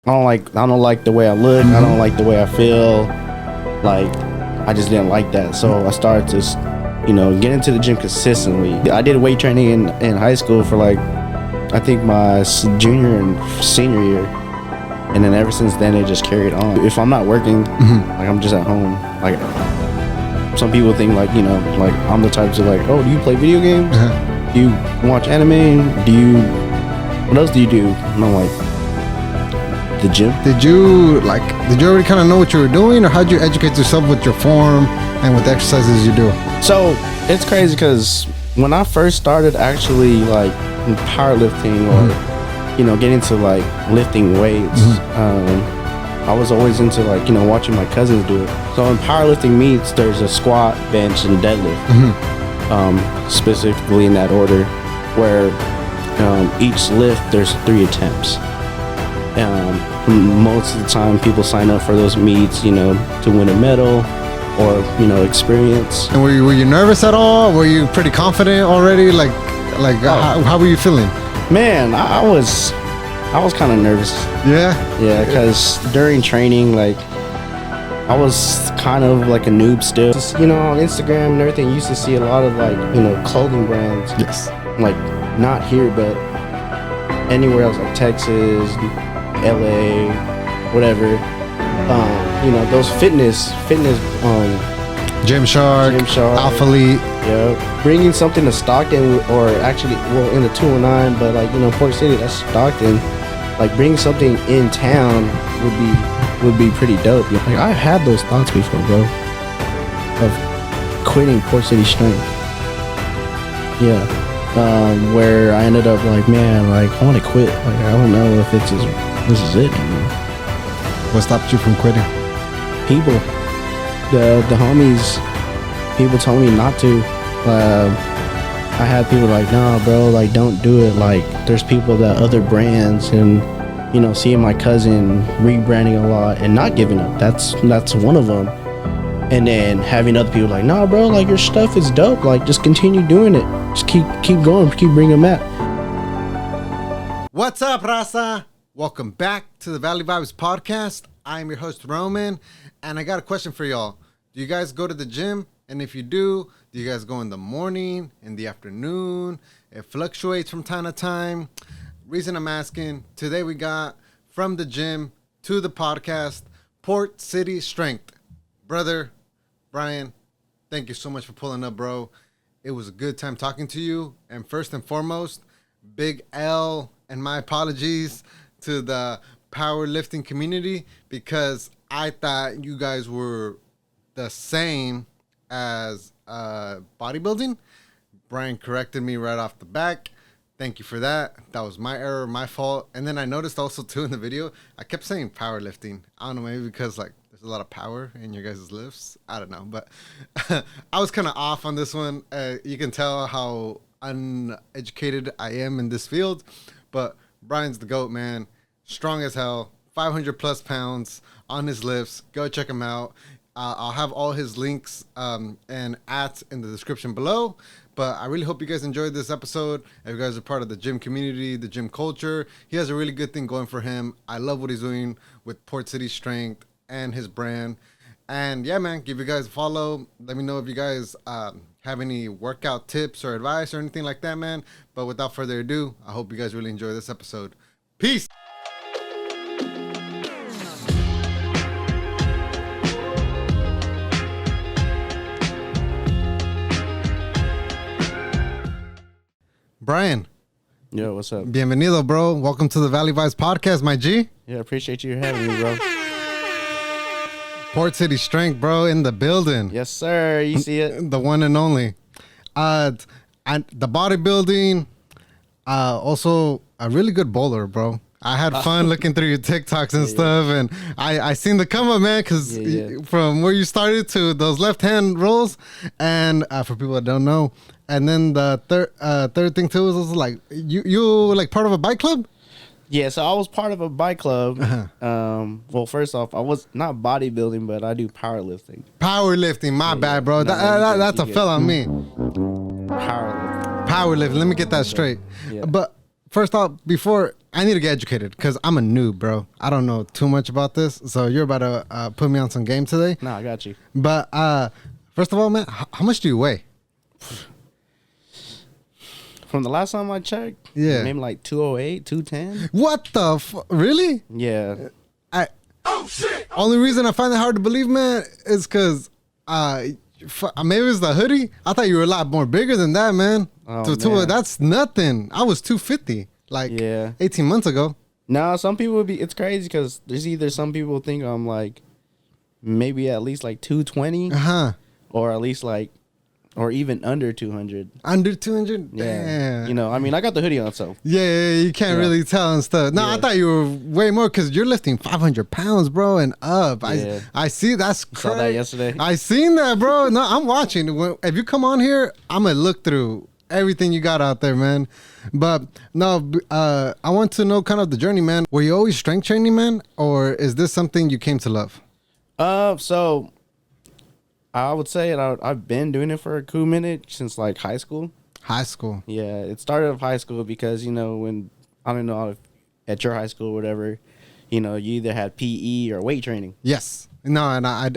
I don't like the way I look. I don't like the way I feel. Like, I just didn't like that. So I started to, get into the gym consistently. I did weight training in high school for like, I think my junior and senior year. And then ever since then, it just carried on. If I'm not working, like I'm just at home. Like, some people think like, like I'm the type to like, oh, do you play video games? Do you watch anime? What else do you do? And I'm like, the gym. Did you already kind of know what you were doing, or how'd you educate yourself with your form and with the exercises you do? So it's crazy because when I first started actually like powerlifting or, getting into like lifting weights, I was always into like, watching my cousins do it. So in powerlifting meets, there's a squat, bench, and deadlift, specifically in that order, where each lift, there's 3 attempts. Most of the time people sign up for those meets, to win a medal or, experience. And were you nervous at all? Were you pretty confident already? How were you feeling? Man, I was kind of nervous. Yeah, because during training, like, I was kind of like a noob still. Just, on Instagram and everything, you used to see a lot of like, clothing brands. Yes. Like, not here, but anywhere else, like Texas, LA, whatever. Those fitness, Gymshark, Alpha Elite. Yeah, bringing something to Stockton, or actually, in the 209, but like, Port City, that's Stockton. Like, bringing something in town would be pretty dope. Like, I had those thoughts before, bro, of quitting Port City Strength. Yeah, where I ended up like, man, like, I want to quit. Like, I don't know if this is it anymore. What stopped you from quitting? People, the homies. People told me not to. I had people like, nah, bro, like, don't do it. Like, there's people that other brands, and seeing my cousin rebranding a lot and not giving up. That's one of them. And then having other people like, nah, bro, like, your stuff is dope. Like, just continue doing it. Just keep going. Keep bringing them at. What's up, Raza? Welcome back to the Valley Vibes podcast. I'm your host, Roman, and I got a question for y'all. Do you guys go to the gym? And if you do you guys go in the morning, in the afternoon? It fluctuates from time to time. Reason I'm asking, today we got from the gym to the podcast, Port City Strength. Brother, Bryan, thank you so much for pulling up, bro. It was a good time talking to you. And first and foremost, big L and my apologies to the powerlifting community, because I thought you guys were the same as bodybuilding. Bryan corrected me right off the back. Thank you for that. That was my error, my fault. And then I noticed also too in the video, I kept saying powerlifting. I don't know, maybe because like there's a lot of power in your guys' lifts. I don't know, but I was kind of off on this one. You can tell how uneducated I am in this field, but Bryan's the GOAT, man. Strong as hell, 500 plus pounds on his lifts. Go check him out. I'll have all his links and @ in the description below. But I really hope you guys enjoyed this episode. If you guys are part of the gym community, the gym culture, he has a really good thing going for him. I love what he's doing with Port City Strength and his brand. And yeah, man, give you guys a follow. Let me know if you guys have any workout tips or advice or anything like that, man. But without further ado, I hope you guys really enjoy this episode. Peace. Bryan. Yo, what's up? Bienvenido, bro. Welcome to the Valley Vibes podcast, my G. Yeah, appreciate you having me, bro. Port City Strength, bro, in the building. Yes, sir. You see it? The one and only. And the bodybuilding, also a really good bowler, bro. I had fun looking through your TikToks and stuff, and I seen the come up, man, because from where you started to those left-hand rolls, and for people that don't know, and then the third thing too was like you like part of a bike club. Yeah, so I was part of a bike club. Well, first off, I was not bodybuilding, but I do powerlifting. Powerlifting, my bad, bro. That's a fell on me. Powerlifting. Powerlifting. Let me get that straight. Yeah. But first off, before I need to get educated because I'm a noob, bro. I don't know too much about this, so you're about to put me on some game today. No, I got you. But first of all, man, how much do you weigh? From the last time I checked, Yeah, maybe like 208, 210. What the really? Yeah. Only reason I find it hard to believe, man, is because maybe it's the hoodie. I thought you were a lot more bigger than that, man. Oh, man. That's nothing. I was 250 like 18 months ago. No, some people would be. It's crazy because there's either some people think I'm like maybe at least like 220, or at least like, or even under 200. Under 200? Yeah. Damn. You know, I mean, I got the hoodie on, so. Yeah, you can't really tell and stuff. No, I thought you were way more because you're lifting 500 pounds, bro, and up. Yeah. I see. That's crazy. Saw that yesterday. I seen that, bro. No, I'm watching. If you come on here, I'm going to look through everything you got out there, man. But no, I want to know kind of the journey, man. Were you always strength training, man? Or is this something you came to love? So I would say I've been doing it for a cool minute since like high school. High school. Yeah, it started off high school because, you know, when, I don't know if at your high school or whatever, you know, you either had PE or weight training. Yes. No, and I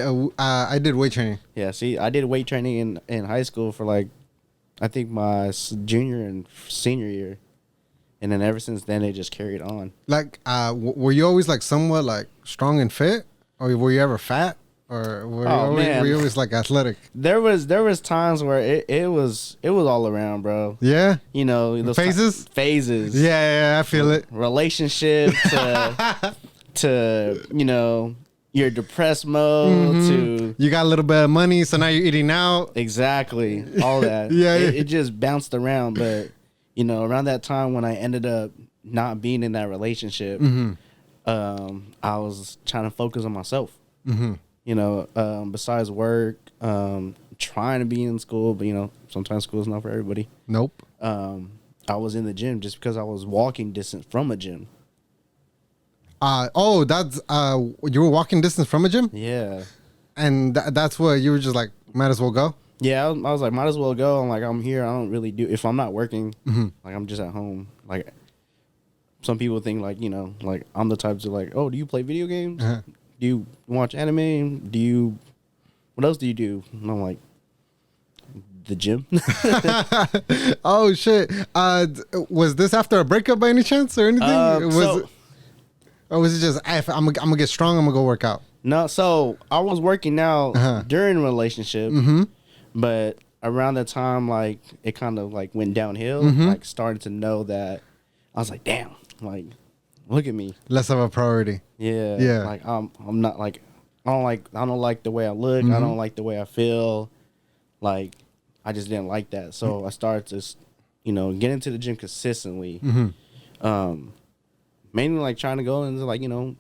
did weight training. Yeah, see, I did weight training in high school for like, I think my junior and senior year. And then ever since then, it just carried on. Like, were you always like somewhat like strong and fit? Or were you ever fat? Or were you always like athletic? There was times where it was all around, bro. Yeah. You know, those phases. Yeah, I feel it. Relationship to you know, your depressed mode to you got a little bit of money, so now you're eating out. Exactly, all that. It just bounced around. But you know, around that time when I ended up not being in that relationship, I was trying to focus on myself. You know, besides work, trying to be in school, but you know, sometimes school's not for everybody. Nope. I was in the gym just because I was walking distance from a gym. That's you were walking distance from a gym? Yeah. And that's what you were just like, might as well go? Yeah, I was like, might as well go. I'm like, I'm here. I don't really do, if I'm not working, like I'm just at home. Like some people think like, you know, like I'm the type to like, oh, do you play video games? Do you watch anime? What else do you do? And I'm like, the gym. Oh shit. Was this after a breakup by any chance or anything? Or was it just, I'm gonna get strong, I'm gonna go work out? No, so I was working out during a relationship, but around that time, like it kind of like went downhill. Like started to know that I was like, damn, like look at me. Less of a priority. Yeah. Like I'm not like I don't like the way I look. I don't like the way I feel. Like I just didn't like that. So I started to, you know, get into the gym consistently. Mainly like trying to go into like, you know,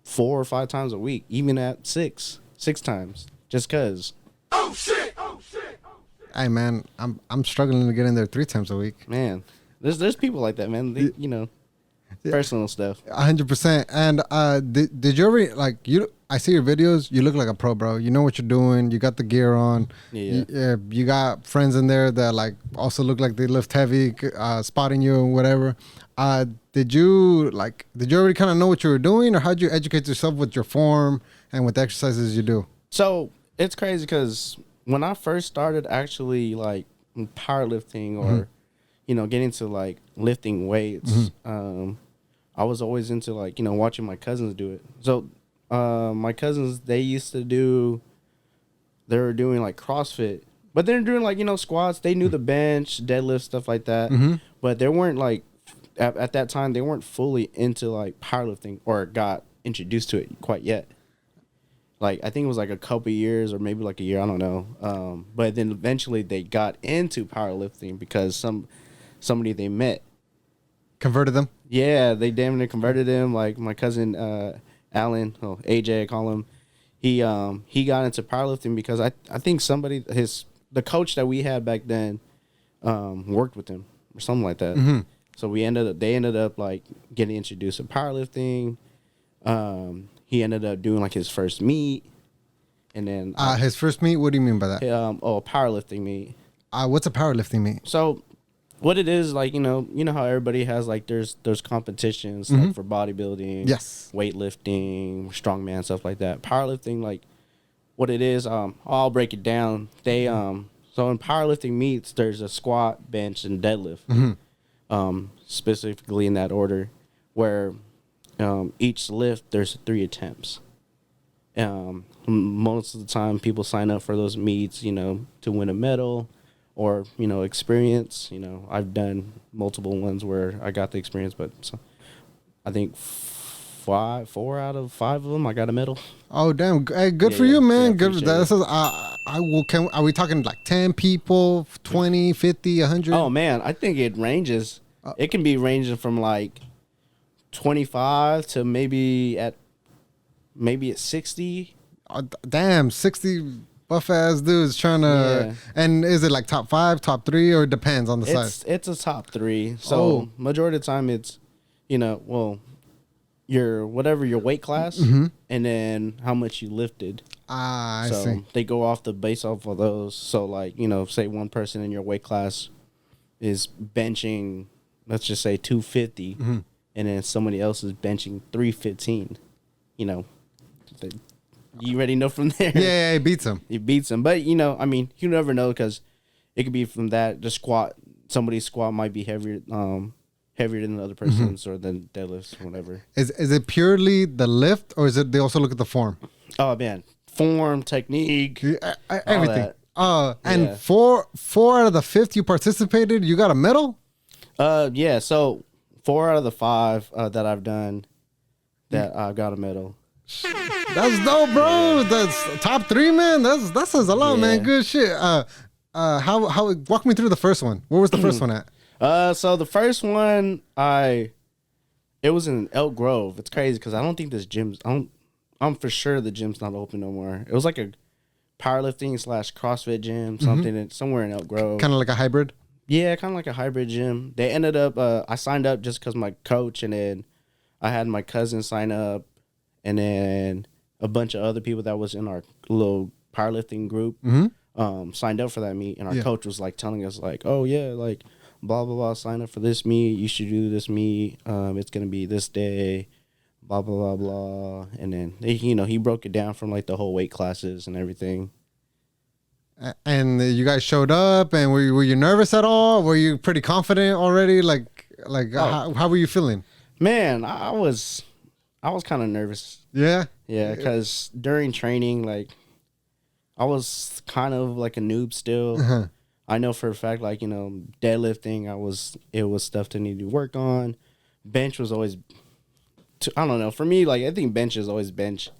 4 or 5 times a week, even at 6 times, just cause. Oh shit! Hey man, I'm struggling to get in there 3 times a week. Man, there's people like that, man. They, you know, personal stuff. 100%. And did you ever like you? I see your videos. You look like a pro, bro. You know what you're doing. You got the gear on. Yeah. You got friends in there that like also look like they lift heavy, spotting you and whatever. Did you already kind of know what you were doing, or how'd you educate yourself with your form and with the exercises you do? So it's crazy because when I first started actually like powerlifting or, you know, getting to like lifting weights, I was always into like, you know, watching my cousins do it. So my cousins, they were doing like CrossFit, but they're doing like, you know, squats. They knew the bench, deadlift, stuff like that. But they weren't like, at that time, they weren't fully into like powerlifting or got introduced to it quite yet. Like, I think it was like a couple years or maybe like a year, I don't know. But then eventually they got into powerlifting because somebody they met converted them. Yeah, they damn near converted him. Like my cousin Alan, AJ, I call him. He got into powerlifting because I think the coach that we had back then worked with him or something like that. So they ended up like getting introduced to powerlifting. He ended up doing like his first meet, and then his first meet. What do you mean by that? A powerlifting meet. What's a powerlifting meet? So what it is, like, you know how everybody has, like, there's competitions, like, for bodybuilding, Yes. weightlifting, strongman, stuff like that. Powerlifting, like, what it is, I'll break it down. They, so in powerlifting meets, there's a squat, bench, and deadlift, specifically in that order, where each lift, there's 3 attempts. Most of the time, people sign up for those meets, to win a medal or, experience. I've done multiple ones where I got the experience, but I think 4 out of 5 of them, I got a medal. Oh, damn. Hey, good for you, man. Yeah, Good. appreciate This is, are we talking like 10 people, 20, 50, 100? Oh, man, I think it ranges. It can be ranging from like 25 to maybe at 60. Damn, 60 buff ass dudes trying to. Yeah. And is it like top 5, top 3, or it depends on the size? It's a top 3. So majority of the time it's, your weight class, and then how much you lifted. I So see. they go off of those. So like, say one person in your weight class is benching, let's just say 250, and then somebody else is benching 315. You already know from there. Yeah, it beats him. He beats him. But, you never know, because it could be from that. The squat, somebody's squat might be heavier than the other person's, or than deadlifts, whatever. Is it purely the lift, or is it they also look at the form? Oh, man. Form, technique, Everything. that. And Yeah. four out of the 5 you participated, you got a medal? Yeah, so 4 out of the 5 that I've done, that I got a medal. That's dope, bro. That's top 3, man. That says a lot, Yeah. man. Good shit. How walk me through the first one. Where was the first one at? So the first one, it was in Elk Grove. It's crazy because I don't think this gym's. I'm for sure the gym's not open no more. It was like a powerlifting / CrossFit gym, something somewhere in Elk Grove. Kind of like a hybrid. Yeah, kind of like a hybrid gym. They ended up. I signed up just because my coach, and then I had my cousin sign up, and then a bunch of other people that was in our little powerlifting group signed up for that meet, and our coach was like telling us like, oh yeah, like blah blah blah, sign up for this meet. You should do this meet. It's gonna be this day. Blah blah blah blah. And then he broke it down from like the whole weight classes and everything. And you guys showed up, and were you nervous at all? Were you pretty confident already? How were you feeling? Man, I was kind of nervous. Yeah. Yeah, because during training, like, I was kind of like a noob still. I know for a fact, like, deadlifting, it was stuff to need to work on. Bench was always, I don't know. For me, like, I think bench is always bench.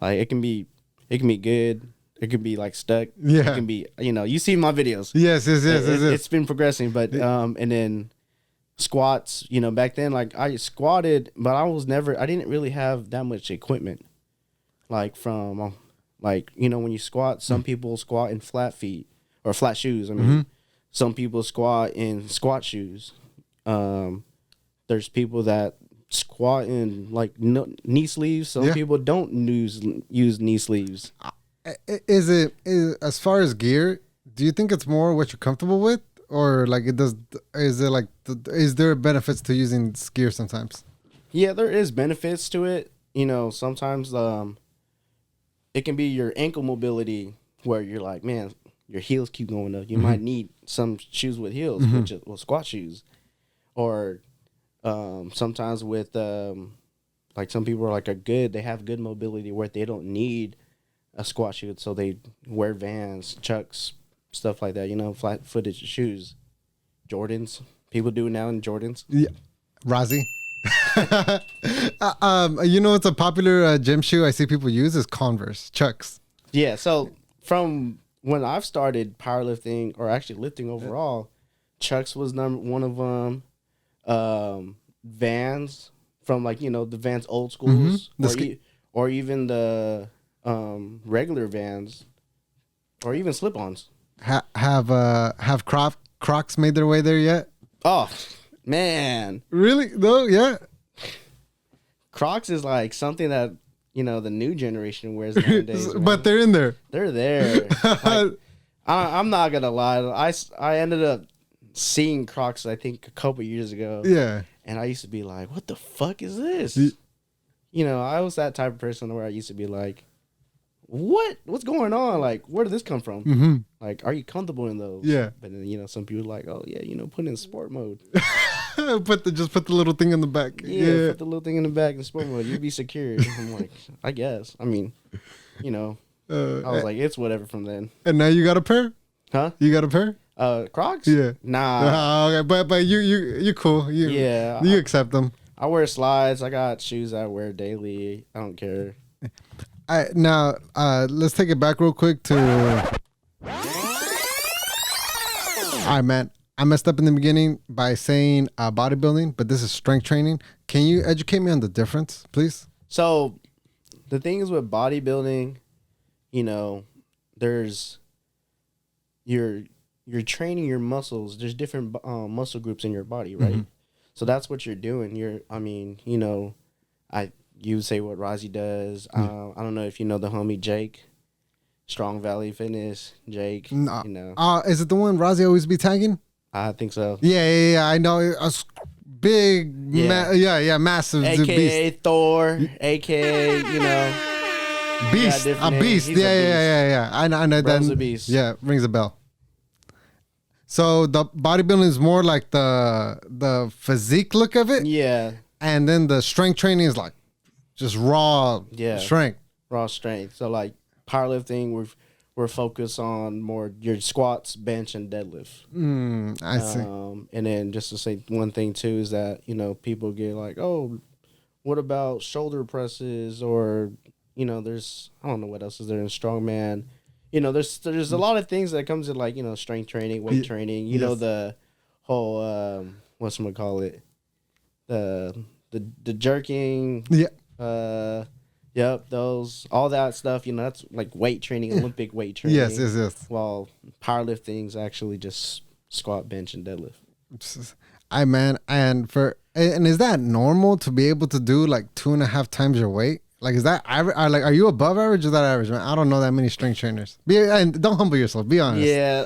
Like, it can be good. It could be like stuck. Yeah. It can be, you see my videos. Yes. It's been progressing, but and then squats. Back then, like, I squatted, but I didn't really have that much equipment. Like from, when you squat, some people squat in flat feet or flat shoes. I mean, some people squat in squat shoes. There's people that squat in like knee sleeves. Some people don't use knee sleeves. Is as far as gear? Do you think it's more what you're comfortable with, or like is there benefits to using gear sometimes? Yeah, there is benefits to it. Sometimes it can be your ankle mobility where you're like, man, your heels keep going up. You might need some shoes with heels, with squat shoes, or sometimes with like some people are like they have good mobility where they don't need a squat shoe, so they wear Vans, Chucks, stuff like that. Flat-footed shoes, Jordans. People do it now in Jordans. Yeah, Rozzy. It's a popular gym shoe I see people use is Converse, Chucks. Yeah, so from when I've started powerlifting, or actually lifting overall, Chucks was one of them. Vans from the Vans old schools, or even the regular Vans, or even slip-ons. Have Crocs made their way there yet? Oh man, really? No, yeah. Crocs is like something that the new generation wears nowadays. But they're in there. They're there. Like, I'm not gonna lie. I ended up seeing Crocs, I think, a couple years ago. Yeah. And I used to be like, what the fuck is this? I was that type of person where I used to be like, what's going on? Like, where did this come from? Mm-hmm. Like, are you comfortable in those? Yeah. But then, some people are like, oh, yeah, put it in sport mode. Just put the little thing in the back. Yeah, put the little thing in the back in sport mode. You'd be secure. I'm like, I guess. I mean, I was like, it's whatever from then. And now you got a pair? Huh? You got a pair? Crocs? Yeah. Nah. Okay, but you cool. You accept them. I wear slides. I got shoes I wear daily. I don't care. Now, let's take it back real quick to... All right, man. I messed up in the beginning by saying bodybuilding, but this is strength training. Can you educate me on the difference, please? So, the thing is with bodybuilding, there's... You're training your muscles. There's different muscle groups in your body, right? Mm-hmm. So that's what you're doing. You would say what Rozzy does. I don't know if you know the homie Jake, Strong Valley Fitness. Jake, is it the one Rozzy always be tagging? I think so. Yeah. I know. A big, massive AKA beast. Thor, AKA beast, a beast. Yeah. I know that. A beast. Yeah, rings a bell. So the bodybuilding is more like the physique look of it. Yeah. And then the strength training is like just raw strength. Raw strength. So like powerlifting, we're focused on more your squats, bench, and deadlift. I see. And then just to say one thing too is that people get like, oh, what about shoulder presses or there's I don't know what else is there in strongman. There's a lot of things that comes in like strength training, weight training. The whole whatchamacallit, the jerking. Yeah. Yep. All that stuff. That's like weight training, Olympic weight training. Yes. While powerlifting is actually just squat, bench, and deadlift. And is that normal to be able to do like 2.5 times your weight? Like, is that average? Are you above average or is that average, man? I don't know that many strength trainers. And don't humble yourself. Be honest. Yeah.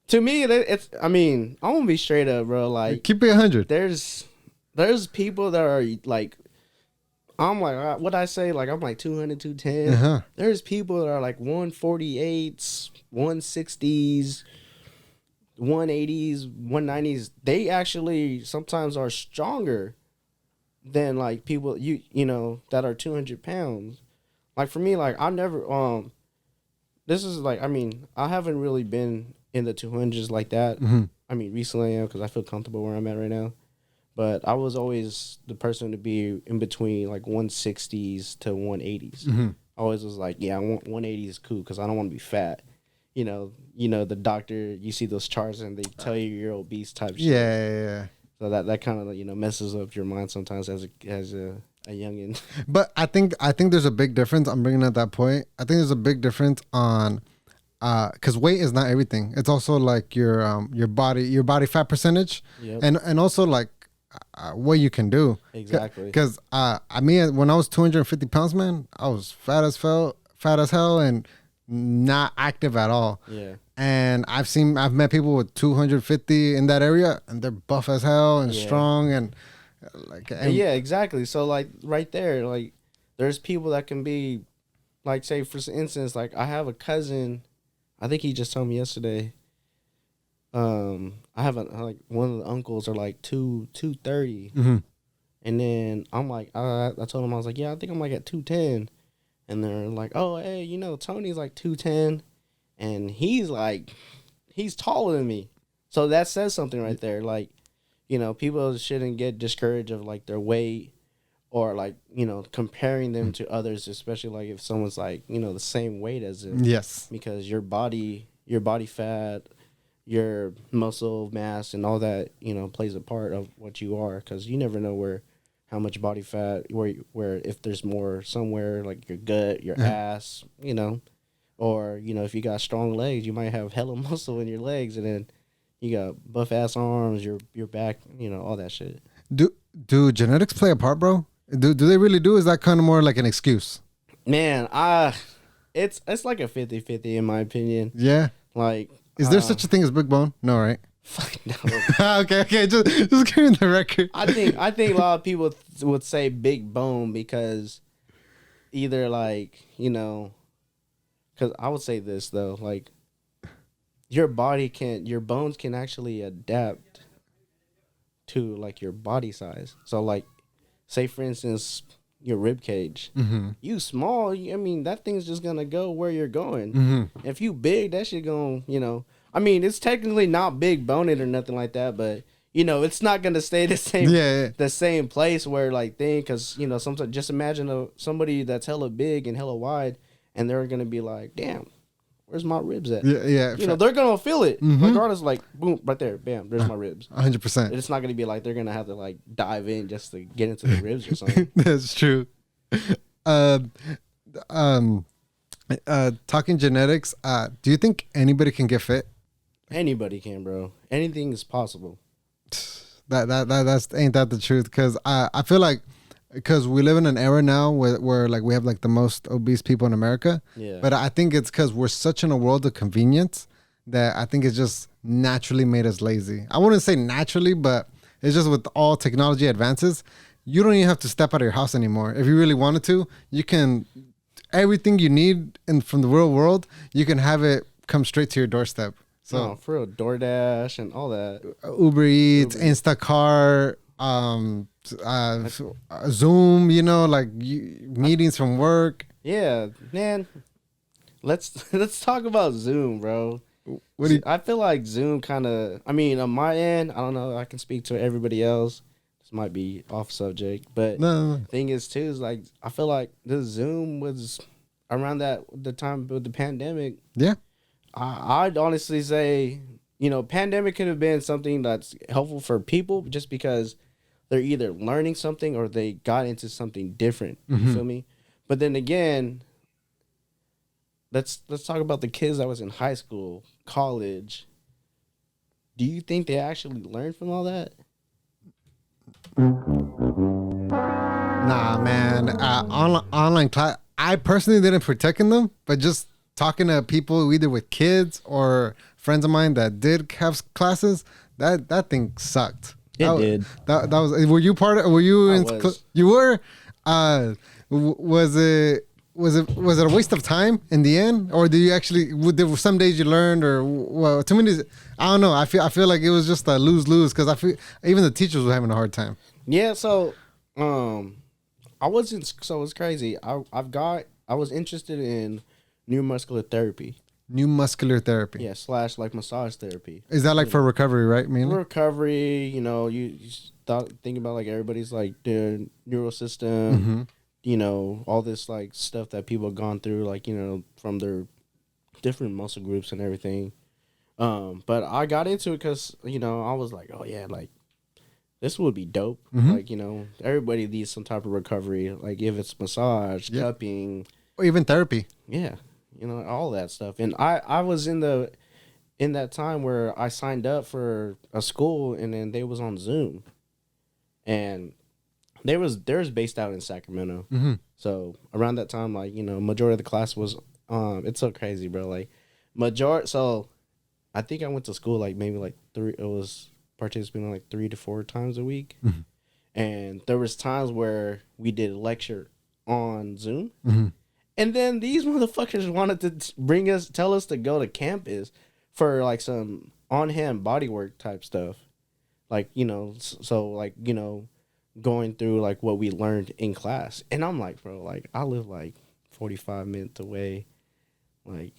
To me, it's. I mean, I'm gonna be straight up, bro. Like, keep it 100. There's people that are like, I'm like, what I say? Like, I'm like 200, 210. Uh-huh. There's people that are like 148s, 160s, 180s, 190s. They actually sometimes are stronger than like people that are 200 pounds. Like for me, like I've never this is like, I mean, I haven't really been in the 200s like that. Mm-hmm. I mean, recently I am because I feel comfortable where I'm at right now. But I was always the person to be in between like 160s to 180s. Mm-hmm. I always was like, yeah, I want 180 is cool because I don't want to be fat. The doctor, you see those charts and they tell you you're obese type shit. Yeah. So that kind of messes up your mind sometimes as a youngin. But I think there's a big difference. I'm bringing up that point. I think there's a big difference on because weight is not everything. It's also like your body fat percentage, yep. and also like what you can do. Exactly. Because when I was 250 pounds, man, I was fat as hell, and not active at all. Yeah. And I've met people with 250 in that area, and they're buff as hell and strong and like. And yeah, exactly. So like right there, like there's people that can be, like, say for instance, like I have a cousin, I think he just told me yesterday. I have like one of the uncles are like 230, mm-hmm. and then I'm like, I told him I was like, yeah, I think I'm like at 210, and they're like, oh, hey, Tony's like 210. And he's taller than me. So that says something right there. Like, people shouldn't get discouraged of like their weight or like, comparing them to others, especially like if someone's like, the same weight as them. Yes. Because your body fat, your muscle mass and all that, plays a part of what you are. Because you never know how much body fat, where if there's more somewhere, like your gut, your ass, Or, if you got strong legs, you might have hella muscle in your legs, and then you got buff ass arms, your back, all that shit. Do genetics play a part, bro? Do they really do? Is that kind of more like an excuse? Man, it's like a 50-50 in my opinion. Yeah. Like, is there such a thing as big bone? No, right? Fuck no. Okay, just give me the record. I think a lot of people would say big bone because either like, you know, because I would say this though, like your bones can actually adapt to like your body size. So like, say for instance, your rib cage, you small, I mean that thing's just gonna go where you're going. If you big, that shit gonna, you know, I mean it's technically not big boned or nothing like that, but you know it's not gonna stay the same, the same place where like thing, because you know sometimes just imagine somebody that's hella big and hella wide, and they're gonna be like, damn, where's my ribs at? Yeah. You know, they're going to feel it. Regardless, like, boom, right there. Bam, there's my ribs. 100%. It's not going to be like they're going to have to, like, dive in just to get into the ribs or something. That's true. Talking genetics, do you think anybody can get fit? Anybody can, bro. Anything is possible. That's ain't that the truth? Because I feel like, because we live in an era now where like we have like the most obese people in America. Yeah. But I think it's because we're such in a world of convenience that I think it's just naturally made us lazy. I wouldn't say naturally, but it's just with all technology advances, you don't even have to step out of your house anymore. If you really wanted to, you can, everything you need from the real world, you can have it come straight to your doorstep. So No, for real, DoorDash and all that. Uber Eats, Instacart, Zoom, you know, like meetings from work. Yeah, man. Let's talk about Zoom, bro. I feel like Zoom kind of, I mean, on my end, I don't know, I can speak to everybody else. This might be off subject, but No. thing is too is like I feel like the Zoom was around the time with the pandemic. Yeah. I'd honestly say, you know, pandemic could have been something that's helpful for people just because they're either learning something or they got into something different. You feel me? But then again, let's talk about the kids that was in high school, college. Do you think they actually learned from all that? Nah, man. Online class. I personally didn't partake in them, but just talking to people either with kids or friends of mine that did have classes, that thing sucked. It did. That was. Were you part of? Were you in? You were. Was it a waste of time in the end, or did you actually? There were some days you learned, or well, too many. I don't know. I feel like it was just a lose because I feel even the teachers were having a hard time. Yeah. So, I wasn't. So it's crazy. I was interested in neuromuscular therapy. New muscular therapy. Yeah, / like massage therapy. Is that like for recovery, right? Mainly? Recovery, you know, you think about like everybody's like their neural system, you know, all this like stuff that people have gone through, like, you know, from their different muscle groups and everything. But I got into it because, you know, I was like, oh yeah, like this would be dope. Like, you know, everybody needs some type of recovery, like if it's massage, cupping, or even therapy. Yeah. You know, all that stuff. And I was in that time where I signed up for a school and then they was on Zoom. And theirs based out in Sacramento. So around that time, like, you know, majority of the class was it's so crazy, bro. Like so I think I went to school like maybe like participating like 3 to 4 times a week. And there was times where we did a lecture on Zoom. And then these motherfuckers wanted to tell us to go to campus for like some on-hand bodywork type stuff. Like, you know, so like, you know, going through like what we learned in class. And I'm like, bro, like I live like 45 minutes away. Like,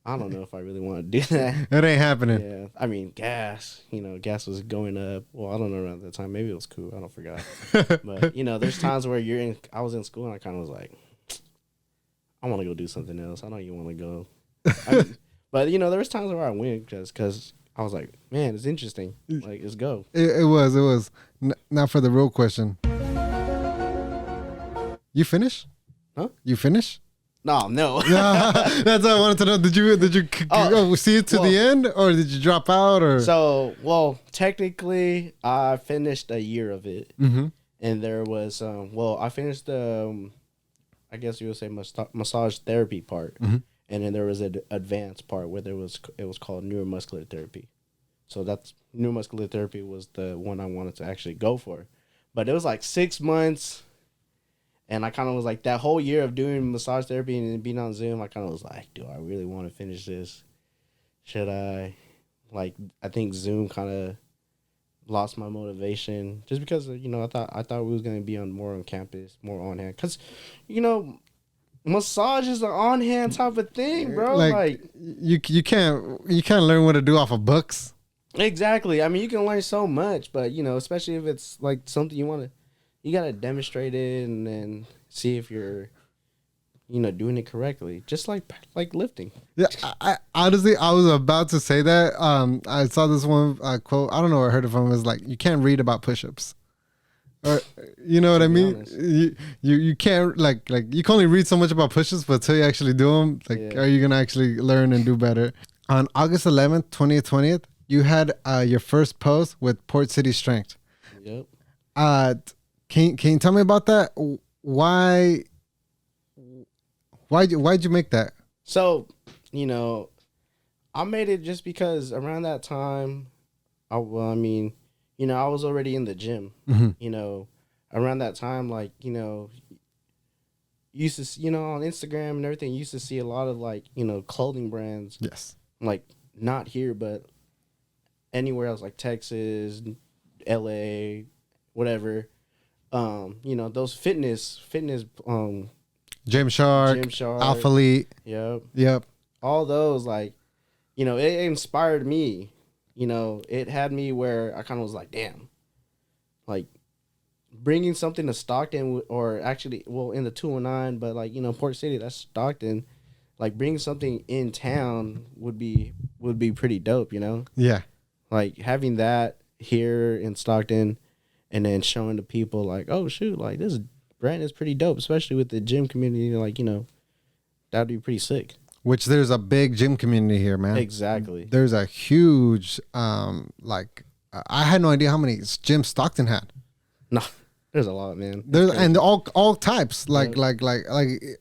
I don't know if I really want to do that. It ain't happening. Yeah. I mean, gas was going up. Well, I don't know around that time. Maybe it was cool. I don't forgot. But, you know, there's times where I was in school and I kind of was like, I want to go do something else. I don't even want to go. But, you know, there was times where I went because I was like, man, it's interesting. Like, let's go. It was. Now for the real question. You finish? Huh? You finish? No. That's what I wanted to know. Did you see it to the end, or did you drop out? Or so, well, technically, I finished a year of it. And there was, I finished the... I guess you would say massage therapy part, and then there was an advanced part where it was called neuromuscular therapy. So that's neuromuscular therapy was the one I wanted to actually go for. But it was like 6 months. And I kind of was like, that whole year of doing massage therapy and being on Zoom, I kind of was like, do I really want to finish this? Should I? Like, I think Zoom kind of lost my motivation just because, you know, I thought we was going to be more on campus, more on hand. Because, you know, massage is an on hand type of thing, bro. Like you can't learn what to do off of books. Exactly. I mean, you can learn so much, but, you know, especially if it's like something you got to demonstrate it and then see if you're, you know, doing it correctly. Just like lifting. Yeah, I honestly, I was about to say that. I saw this one quote. I don't know where I heard it from. It was like, you can't read about push-ups. Or, you know what I mean? You can't, like you can only read so much about push-ups, but until you actually do them, are you going to actually learn and do better? On August 11th, 2020th, you had your first post with Port City Strength. Yep. Can you tell me about that? Why'd you make that? So, you know, I made it just because around that time, I was already in the gym. Mm-hmm. You know, around that time, like, you know, used to, you know, on Instagram and everything, used to see a lot of, like, you know, clothing brands. Yes. Like, not here, but anywhere else, like Texas, LA, whatever. You know, those fitness, Gymshark, Alphalete. Yep. All those, like, you know, it inspired me. You know, it had me where I kind of was like, damn, like bringing something to Stockton, or actually, well, in the 209, but like, you know, Port City, that's Stockton. Like bringing something in town would be pretty dope, you know? Yeah. Like having that here in Stockton and then showing the people like, oh shoot, like this brand is pretty dope, especially with the gym community. Like, you know, that'd be pretty sick. Which there's a big gym community here, man. Exactly. There's a huge, I had no idea how many gyms Stockton had. No, there's a lot, man. There's and all types, like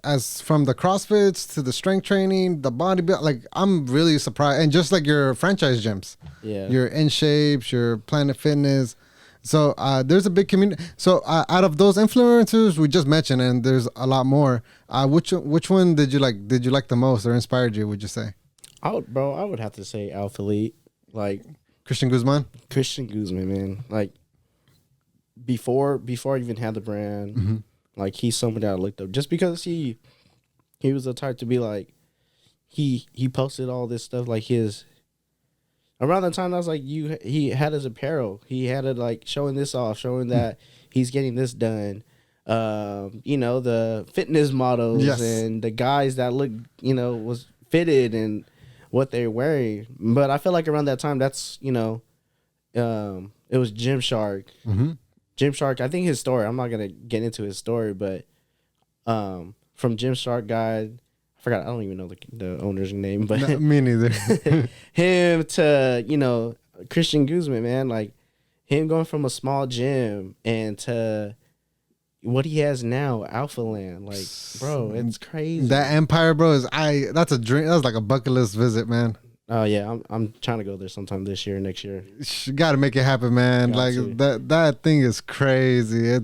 as from the CrossFits to the strength training, the bodybuilding. Like I'm really surprised, and just like your franchise gyms, your In Shapes, your Planet Fitness. So there's a big community. So out of those influencers we just mentioned, and there's a lot more. Which one did you like? Did you like the most or inspired you? Would you say? I would have to say Alphalete, like Christian Guzman, man. Like before I even had the brand, mm-hmm. like he's someone that I looked up just because he was the type to be like he posted all this stuff like his. Around the time I was like, he had his apparel. He had it like showing this off, showing that he's getting this done. You know, the fitness models and the guys that look, you know, was fitted and what they're wearing. But I feel like around that time, that's, you know, it was Gymshark. Mm-hmm. Gymshark, I think his story, I'm not going to get into his story, but from Gymshark guy, I forgot, I don't even know the owner's name, but no, me neither. him to, you know, Christian Guzman, man, like him going from a small gym and to what he has now, Alpha Land, like, bro, it's crazy. That empire, bro, that's a dream. That's like a bucket list visit, man. Oh yeah, I'm trying to go there sometime this year, next year. You got to make it happen, man. That thing is crazy. I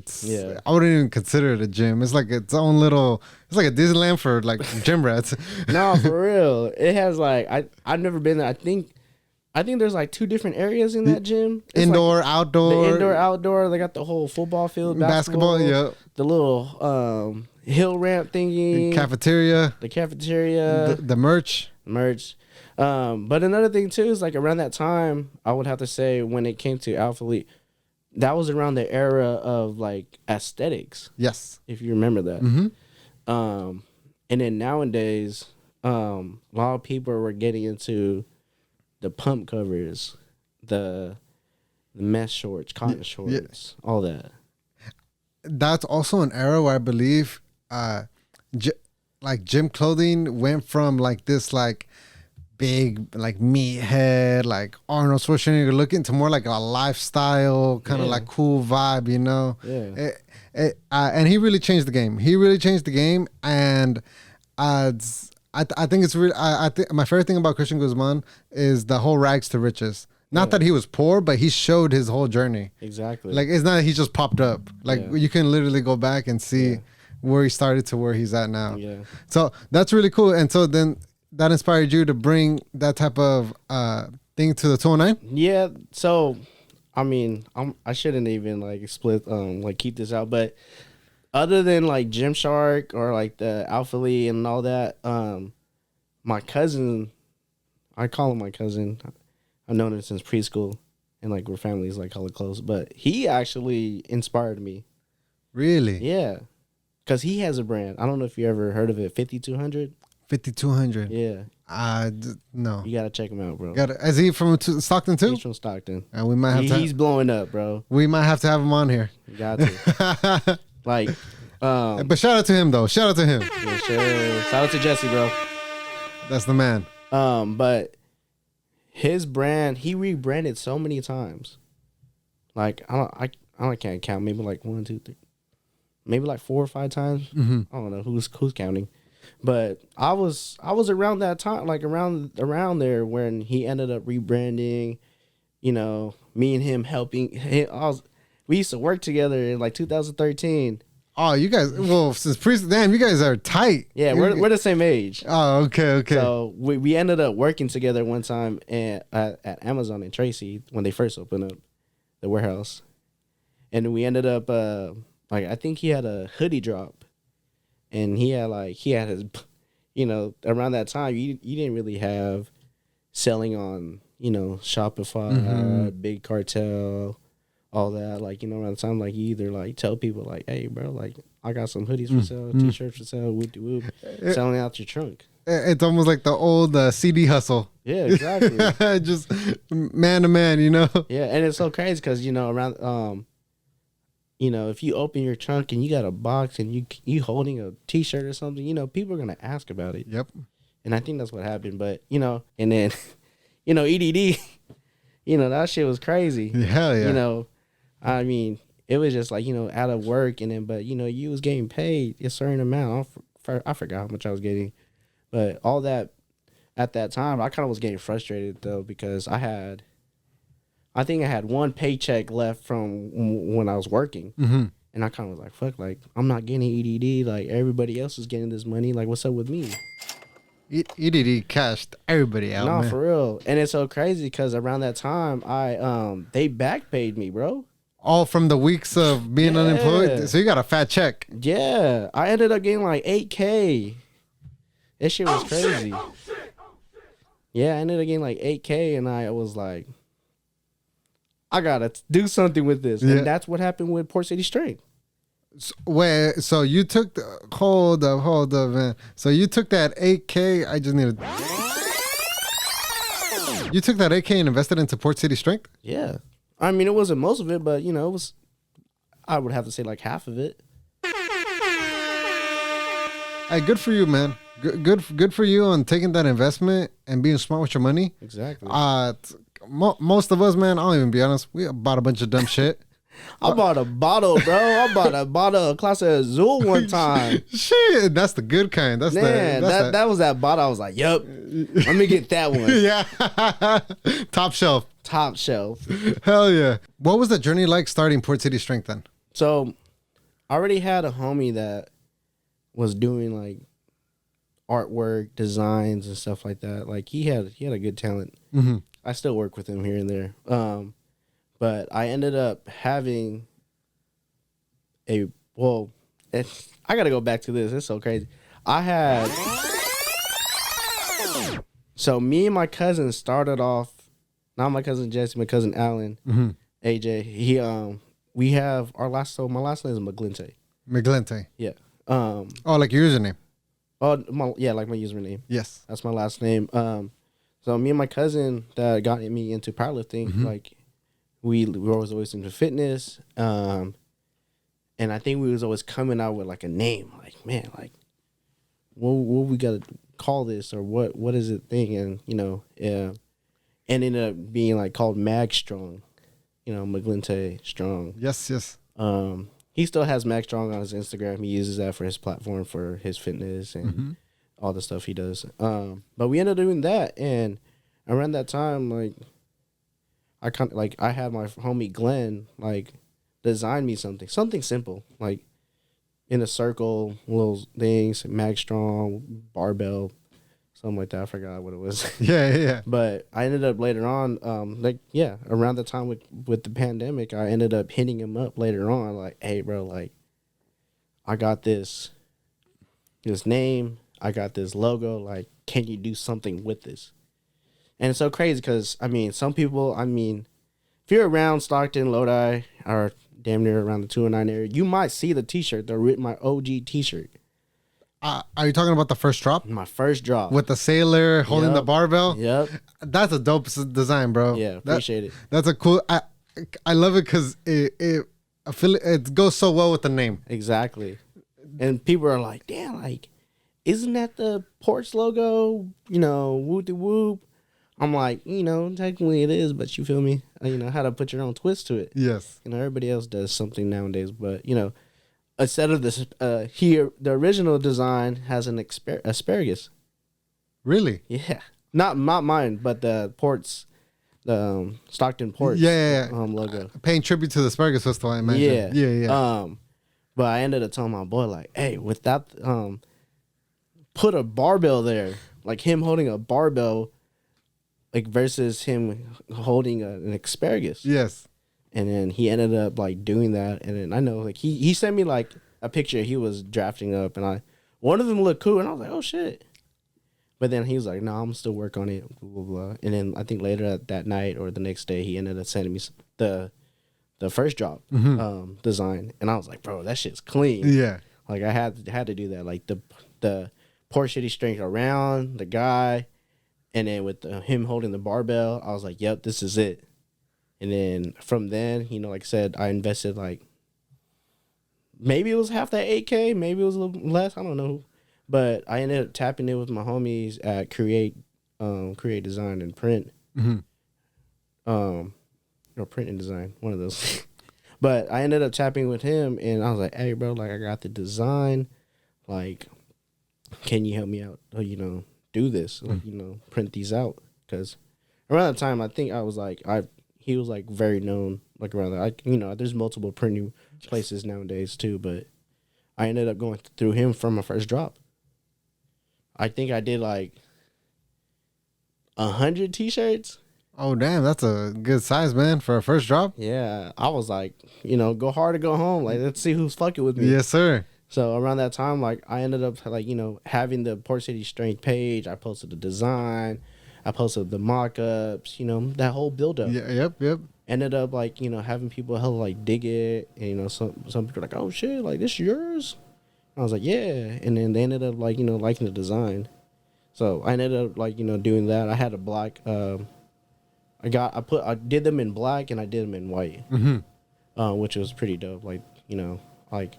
wouldn't even consider it a gym. It's like its own little. It's like a Disneyland for like gym rats. No, for real. It has like I've never been there. I think there's like 2 different areas in that gym. It's indoor, like outdoor. The indoor, outdoor. They got the whole football field, basketball. Yep. The little hill ramp thingy. The cafeteria. The merch. But another thing too is like around that time, I would have to say when it came to Alphalete, that was around the era of like aesthetics. Yes. If you remember that. Mm-hmm. And then nowadays, a lot of people were getting into the pump covers, the mesh shorts, cotton shorts, all that. That's also an era where I believe, like gym clothing went from like this like big like meathead like Arnold Schwarzenegger looking to more like a lifestyle kind of like cool vibe, you know. And he really changed the game. And I think it's really I think my favorite thing about Christian Guzman is the whole rags to riches. Not that he was poor, but he showed his whole journey. Exactly. Like, it's not that he just popped up. Like, Yeah. you can literally go back and see where he started to where he's at now. Yeah. So that's really cool. And so then that inspired you to bring that type of thing to the 209? Yeah. So, I mean, I shouldn't even like split, like keep this out, but other than like Gymshark or like the Alpha Lee and all that, my cousin, I call him my cousin. I've known him since preschool, and like we're families, like hella close. But he actually inspired me. Really? Yeah, because he has a brand. I don't know if you ever heard of it, 5200. 5200. Yeah, no. you gotta check him out, bro. Is he from Stockton too? He's from Stockton. And we might have He's blowing up, bro. we might have to have him on here. You got to. Like, But shout out to him though. Shout out to him. yeah, sure. Shout out to Jesse, bro. That's the man. But his brand, he rebranded so many times. Like I can't count. Maybe like 1, 2, 3, maybe like 4 or 5 times. Mm-hmm. I don't know who's counting. But I was around that time, like around there when he ended up rebranding. You know, me and him helping. We used to work together in like 2013. Oh, you guys! Well, damn, you guys are tight. Yeah, we're the same age. Oh, okay. So we ended up working together one time at Amazon in Tracy when they first opened up the warehouse, and we ended up like I think he had a hoodie drop, and he had his, you know, around that time you didn't really have selling on, you know, Shopify, Big Cartel, all that. Like, you know, around the time, like, you either like tell people like, hey bro, like I got some hoodies for sale, t-shirts for sale, whoop de whoop, selling out your trunk. It's almost like the old CD hustle. Yeah, exactly. Just man to man, you know. Yeah, and it's so crazy because, you know, around you know, if you open your trunk and you got a box and you holding a t-shirt or something, you know, people are gonna ask about it. Yep. And I think that's what happened. But, you know, and then, you know, EDD, you know, that shit was crazy. Hell yeah. You know, I mean, it was just like, you know, out of work, and then, but, you know, you was getting paid a certain amount. I forgot how much I was getting. But all that, at that time, I kind of was getting frustrated, though, because I think I had one paycheck left from when I was working. Mm-hmm. And I kind of was like, fuck, like, I'm not getting EDD. Like, everybody else is getting this money. Like, what's up with me? EDD cashed everybody out. No, man. for real. And it's so crazy because around that time, they back paid me, bro. All from the weeks of being unemployed. So you got a fat check. Yeah. I ended up getting like $8K. That shit was crazy. Yeah, I ended up getting like $8K, and I was like, I gotta do something with this. Yeah. And that's what happened with Port City Strength. So you took hold up, man. So you took that 8K. I just need to. You took that 8K and invested into Port City Strength? Yeah. I mean, it wasn't most of it, but, you know, it was, I would have to say like half of it. Hey, good for you, man. Good for you on taking that investment and being smart with your money. Exactly. Most of us, man, I'll even be honest, we bought a bunch of dumb shit. I bought a bottle, bro. I bought a bottle of Clase Azul one time. Shit, that's the good kind. That was that bottle. I was like, yup, let me get that one. Yeah. Top shelf. Top shelf. Hell yeah. What was the journey like starting Port City Strength then? So I already had a homie that was doing like artwork, designs, and stuff like that. Like he had a good talent. Mm-hmm. I still work with him here and there. But I ended up having I got to go back to this. It's so crazy. So me and my cousin started off, not my cousin Jesse, my cousin Alan, AJ. We have my last name is McGlinte. McGlinte. Yeah. Oh, like your username. Oh, like my username. Yes. That's my last name. So me and my cousin that got me into powerlifting, like we were always into fitness. And I think we was always coming out with like a name, like, man, like what we gotta call this, or what is it thing? And you know, and ended up being like called Mag Strong, you know, McGlinte Strong. Yes. He still has Mag Strong on his Instagram. He uses that for his platform for his fitness and all the stuff he does. But we ended up doing that, and around that time, like I kind of like I had my homie Glenn like design me something simple, like in a circle, little things, mag strong, barbell, something like that. I forgot what it was. Yeah. But I ended up later on, around the time with the pandemic, I ended up hitting him up later on, like, hey, bro, like, I got this name, I got this logo, like, can you do something with this? And it's so crazy because, I mean, some people, if you're around Stockton, Lodi, or damn near around the 209 area, you might see the T-shirt, my OG T-shirt. Are you talking about the first drop? My first drop. With the sailor holding the barbell? Yep. That's a dope design, bro. Yeah, appreciate it. That's a cool... I love it because I feel it goes so well with the name. Exactly. And people are like, damn, like, isn't that the Ports logo? You know, whoop de whoop. I'm like, technically it is, but you feel me? How to put your own twist to it. Yes. Everybody else does something nowadays, but, instead of this, the original design has an asparagus. Really? Yeah. Not mine, but the Ports, the Stockton Ports logo. Paying tribute to the Asparagus Festival, I imagine. Yeah. But I ended up telling my boy, like, hey, with that, put a barbell there. Like him holding a barbell, like versus him holding an asparagus. Yes. And then he ended up like doing that. And then I know like he sent me like a picture he was drafting up, and one of them looked cool, and I was like, oh shit. But then he was like, no, I'm still work on it, blah, blah, blah. And then I think later that night or the next day, he ended up sending me the first drop design. And I was like, bro, that shit's clean. Yeah. Like I had to do that. Like the Port City strength around the guy, and then with him holding the barbell, I was like, yep, this is it. And then from then, like I said, I invested like, maybe it was half that 8K, maybe it was a little less, I don't know. But I ended up tapping in with my homies at Create Design and Print. Or Print and Design, one of those. But I ended up tapping with him, and I was like, hey, bro, like I got the design. Like, can you help me out? Do this, like, print these out. Because around that time, I think he was like very known, like around that. There's multiple printing places nowadays too, but I ended up going through him for my first drop. I think I did like 100 T-shirts. Oh damn, that's a good size, man, for a first drop. Yeah, I was like, go hard or go home. Like, let's see who's fucking with me. Yes, sir. So around that time, like, I ended up like, having the Port City Strength page. I posted the design. I posted the mock-ups. That whole build-up. Yeah. Yep. Ended up like, having people hella like dig it, and some people are like, oh shit, like this yours? I was like, yeah. And then they ended up like, liking the design. So I ended up like, doing that. I had a black, I did them in black and I did them in white, which was pretty dope. Like, like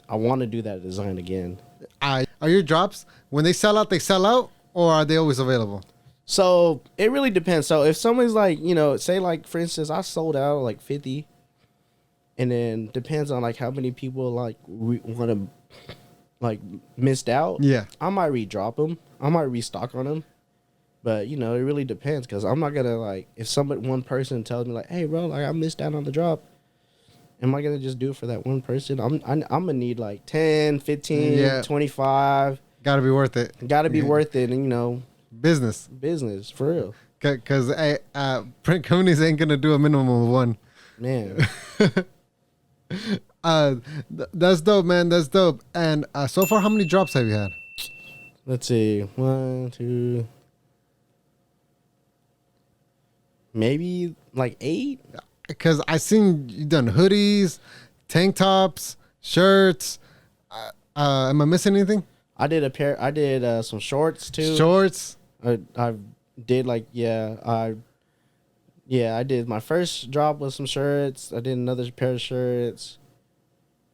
I want to do that design again. Are your drops, when they sell out, or are they always available? So it really depends. So if somebody's like, say like, for instance, I sold out like 50, and then depends on like how many people like want to like missed out. Yeah. I might redrop them. I might restock on them. But, it really depends, because I'm not going to, like, if one person tells me, like, hey, bro, like, I missed out on the drop, am I going to just do it for that one person? I'm going to need, like, 10, 15, 25. Got to be worth it. Got to be worth it, and, Business, for real. Because print companies ain't going to do a minimum of one. Man. That's dope, man. That's dope. And so far, how many drops have you had? Let's see. 1, 2... maybe like 8. Because I seen you done hoodies, tank tops, shirts. Am I missing anything? I did some shorts too. Shorts. I did like I did my first drop with some shirts. I did another pair of shirts,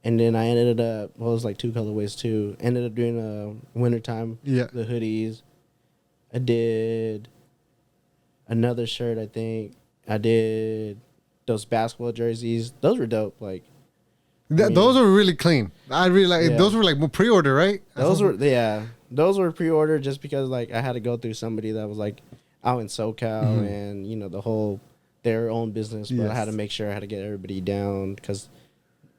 and then I ended up it was like 2 colorways too. Ended up doing wintertime. Yeah. The hoodies. I did another shirt, I think. I did those basketball jerseys. Those were dope. Like, those were really clean. I really like. Those were like pre-order, right? Those were pre-order just because like I had to go through somebody that was like out in SoCal, and the whole their own business, but I had to make sure I had to get everybody down because,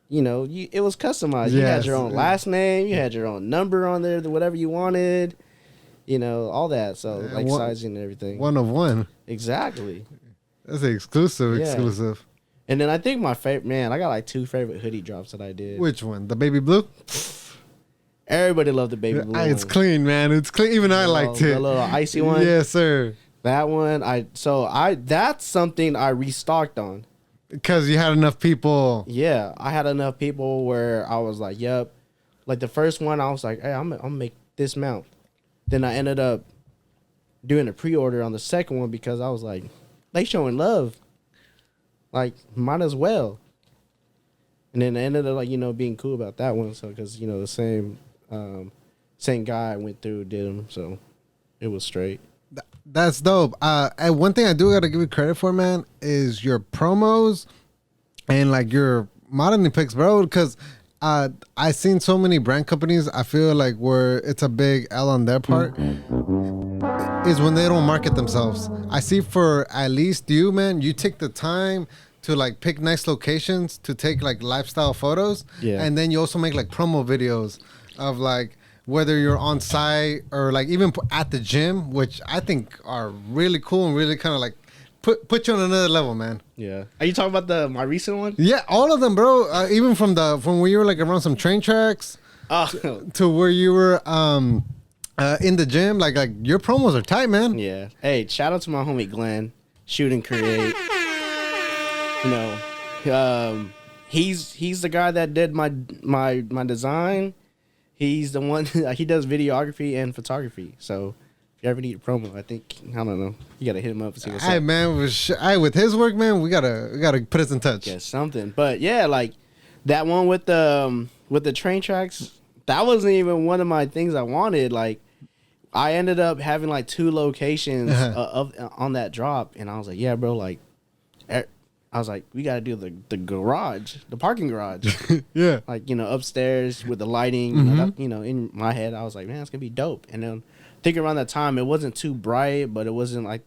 you know, it was customized. You had your own last name, you had your own number on there, whatever you wanted, you know, all that. So like sizing and everything. 1 of 1. Exactly. That's exclusive. And then I think my favorite, man, I got like 2 favorite hoodie drops that I did. Which one? The baby blue? Everybody loved the baby blue. It's clean, man. It's clean. Even I liked it. The little icy one. Yes, sir. That one, that's something I restocked on. Because you had enough people. Yeah, I had enough people where I was like, yep. Like the first one, I was like, hey, I'm gonna make this mount. Then I ended up doing a pre-order on the second one because I was like, they showing love. Like, might as well. And then I ended up, like, you know, being cool about that one. So, because, you know, the same guy I went through did them. So, it was straight. That's dope. And one thing I do got to give you credit for, man, is your promos and, like, your modeling pics, bro. Because I seen so many brand companies, I feel like where it's a big L on their part is when they don't market themselves. I see for at least you, man, you take the time to like pick nice locations to take like lifestyle photos. Yeah. And then you also make like promo videos of like whether you're on site or like even at the gym, which I think are really cool and really kind of like put you on another level, man. Yeah. Are you talking about my recent one? Yeah, all of them, bro. Even from when you were like around some train tracks to where you were in the gym, like your promos are tight, man. Yeah. Hey, shout out to my homie Glenn, Shoot and Create. You know, he's the guy that did my design. He's the one. He does videography and photography. So if you ever need a promo, I don't know. You gotta hit him up and see what's up. Man, with his work, man, we gotta put us in touch. Yeah, something. But yeah, like that one with the train tracks. That wasn't even one of my things I wanted. Like, I ended up having like 2 locations on that drop, and I was like, yeah, bro, like, I was like, we got to do the garage, the parking garage. Yeah. Like, you know, upstairs with the lighting, you know, in my head, I was like, man, it's going to be dope. And then I think around that time, it wasn't too bright, but it wasn't like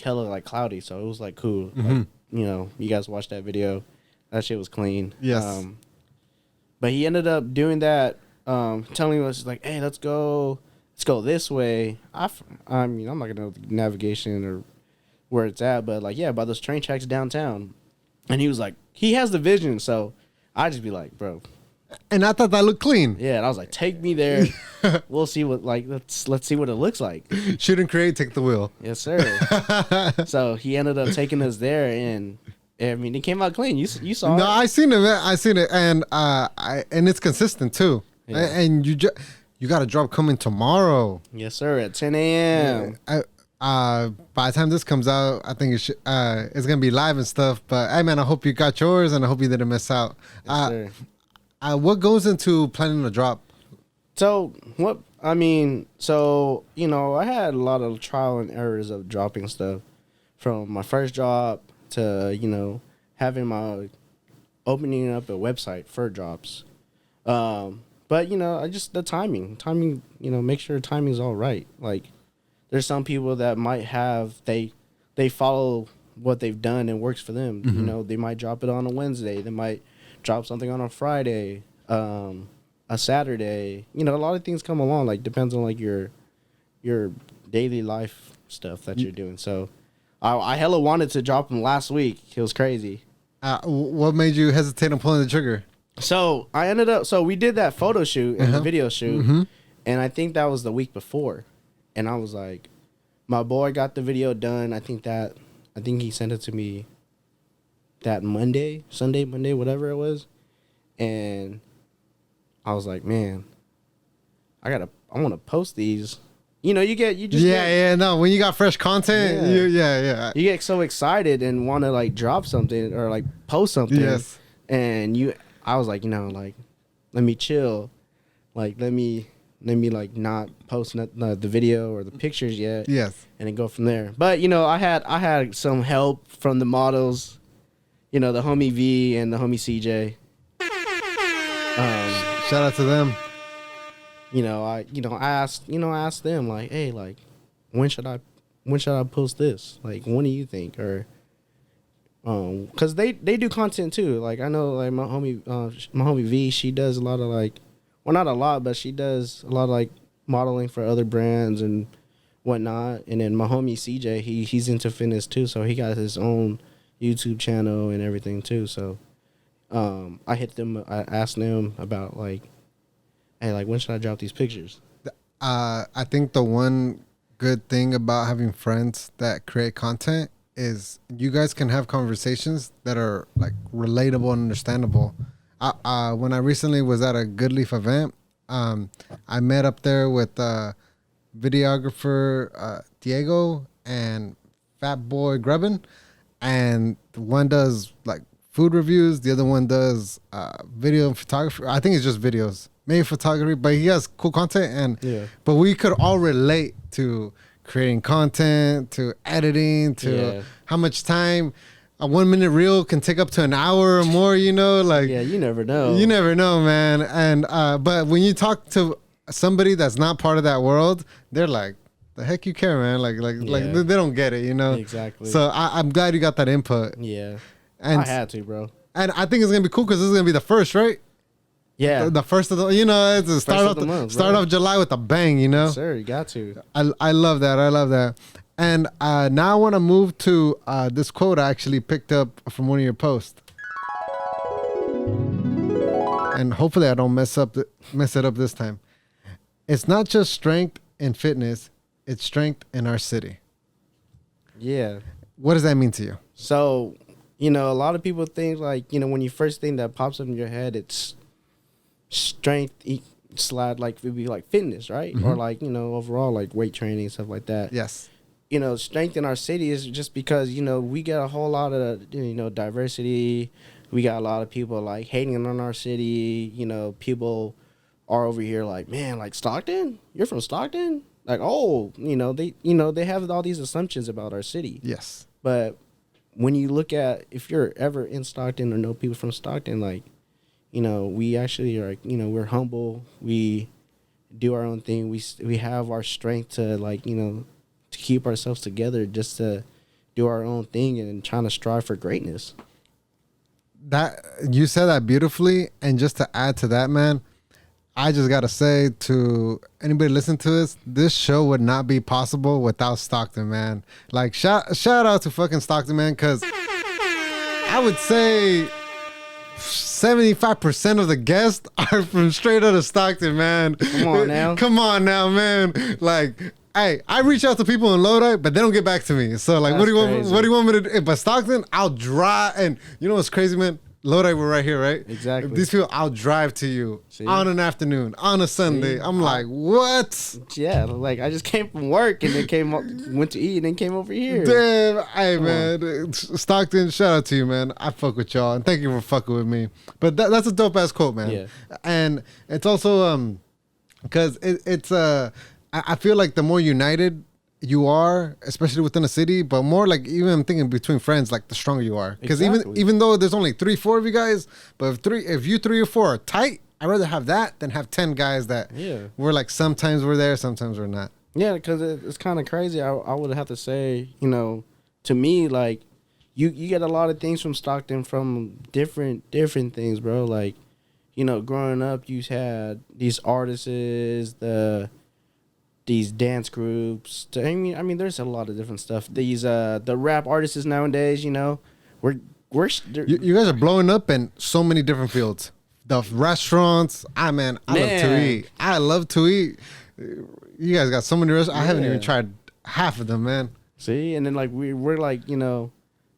hella like cloudy. So it was like cool. Like, you know, you guys watched that video. That shit was clean. Yes. But he ended up doing that, telling us like, hey, let's go this way. I mean, I'm not going to know the navigation or where it's at, but like, yeah, by those train tracks downtown. And he was like, he has the vision, so I just be like, bro. And I thought that looked clean. Yeah, and I was like, take me there. We'll see what let's see what it looks like. Shoot and create, take the wheel. Yes, sir. So he ended up taking us there, and I mean, it came out clean. You saw it. No, I seen it, man. And it's consistent too. Yeah. And you got a drop coming tomorrow. Yes, sir, at 10 a.m. By the time this comes out, I think it's gonna be live and stuff. But hey, man, I hope you got yours, and I hope you didn't miss out. Yes, sir. What goes into planning a drop? So you know, I had a lot of trial and errors of dropping stuff, from my first drop to, you know, having my opening up a website for drops. But you know, the timing, you know, make sure timing's all right. Like, there's some people that might have, they follow what they've done and works for them. You know, they might drop it on a Wednesday. They might drop something on a Friday, a Saturday. You know, a lot of things come along. Like, depends on like your daily life stuff that you're doing. So I hella wanted to drop them last week. It was crazy. What made you hesitate on pulling the trigger? So we did that photo shoot and the video shoot, and I think that was the week before. And I was like, my boy got the video done. I think he sent it to me that Sunday, Monday, whatever it was. And I was like, man, I want to post these. You know, when you got fresh content, you get so excited and want to like drop something or like post something. Yes. And I was like, you know, like, let me chill. Like, let me like not post the video or the pictures yet. Yes. And then go from there. But, you know, I had some help from the models, you know, the homie V and the homie CJ. Shout out to them. I asked them like, hey, like, when should I post this? Like, when do you think? Or Cause they do content too. Like I know like my homie V, she does a lot of like, well not a lot, but she does a lot of like modeling for other brands and whatnot. And then my homie CJ, he's into fitness too, so he got his own YouTube channel and everything too. So I asked them about like, hey, like when should I drop these pictures? I think the one good thing about having friends that create content is you guys can have conversations that are like relatable and understandable. When I recently was at a Good Leaf event, I met up there with videographer Diego and Fat Boy Grubbin, and one does like food reviews, the other one does video and photography. I think it's just videos, maybe photography, but he has cool content. And but we could all relate to creating content, to editing, to how much time a 1 minute reel can take up to an hour or more, you know, like you never know. You never know, man. And but when you talk to somebody that's not part of that world, they're like, the heck you care, man. Like they don't get it, you know. Exactly. So I'm glad you got that input. Yeah. And I had to, bro. And I think it's gonna be cool because this is gonna be the first, right? Yeah. The first of the, you know, it's a start off July with a bang, you know. Yes, sir, you got to. I love that. I love that. And now I want to move to this quote I actually picked up from one of your posts. And hopefully I don't mess it up this time. It's not just strength in fitness, it's strength in our city. Yeah. What does that mean to you? So, you know, a lot of people think like, you know, when you first think that pops up in your head, it's strength slide, like it would be like fitness, right? Mm-hmm. Or like, you know, overall like weight training, stuff like that. Yes. You know, strength in our city is just because, you know, we get a whole lot of, you know, diversity. We got a lot of people like hating on our city. You know, people are over here like, man, like Stockton? You're from Stockton? Like, oh, they have all these assumptions about our city. Yes. But when you look at, if you're ever in Stockton or know people from Stockton, like, you know, we actually are, you know, we're humble. We do our own thing. We have our strength to, like, you know, to keep ourselves together, just to do our own thing and trying to strive for greatness. That you said that beautifully. And just to add to that, man, I just got to say to anybody listening to this show would not be possible without Stockton, man. Like, shout out to fucking Stockton, man, because I would say 75% of the guests are from straight out of Stockton, man. Come on now. Come on now, man. Like, hey, I reach out to people in Lodi, but they don't get back to me. So, like, what do you want me to do? But Stockton, I'll drive. And you know what's crazy, man? Lodi, we're right here, right? Exactly. These people, I'll drive to you on an afternoon, on a Sunday. I'm like, what? Yeah, like I just came from work and then went to eat and then came over here. Damn, hey, man. Stockton, shout out to you, man. I fuck with y'all, and thank you for fucking with me. But that's a dope ass quote, man. Yeah. And it's also because I feel like the more united you are, especially within a city, but more like even I'm thinking between friends, like the stronger you are. Because even though there's only 3-4 of you guys, but if you 3 or 4 are tight, I'd rather have that than have 10 guys that we're like sometimes we're there, sometimes we're not. Yeah, because it's kind of crazy. I would have to say, you know, to me, like you get a lot of things from Stockton from different things, bro. Like, you know, growing up, you had these artists, these dance groups. I mean, there's a lot of different stuff. These the rap artists nowadays, you know, you guys are blowing up in so many different fields. The restaurants, I love to eat. You guys got so many restaurants. I haven't even tried half of them, man. See, and then like we're like, you know,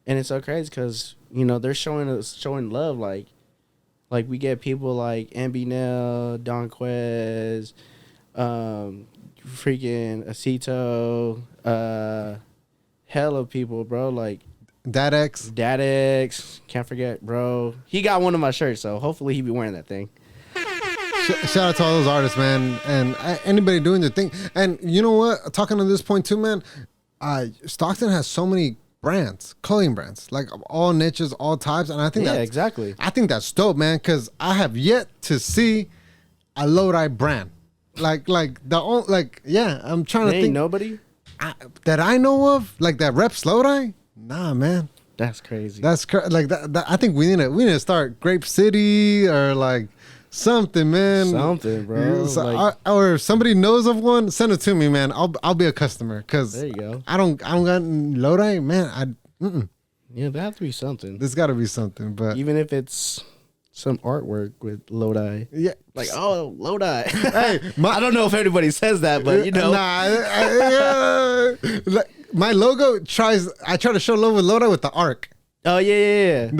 and it's so crazy because, you know, they're showing love. Like we get people like Ambinel, Don Quez, freaking Acito, hella people, bro. Like Dadex, can't forget, bro. He got one of my shirts, so hopefully he be wearing that thing. Shout out to all those artists, man, and anybody doing their thing. And you know what? Talking on this point too, man, Stockton has so many brands, clothing brands, like all niches, all types, and I think exactly. I think that's dope, man, because I have yet to see a Lodi brand. I'm trying to think. Nobody that I know of, like that reps Lodi. Nah, man. That's crazy. Like that. I think we need to start Grape City or like something, man. Something, bro. Or if somebody knows of one, send it to me, man. I'll be a customer because there you go. I don't got Lodi, man. Yeah, there has to be something. There's got to be something, but even if it's some artwork with Lodi. Yeah. Like, oh, Lodi. Hey, I don't know if everybody says that, but you know. Like, my logo I try to show love with Lodi with the arc. Oh, yeah.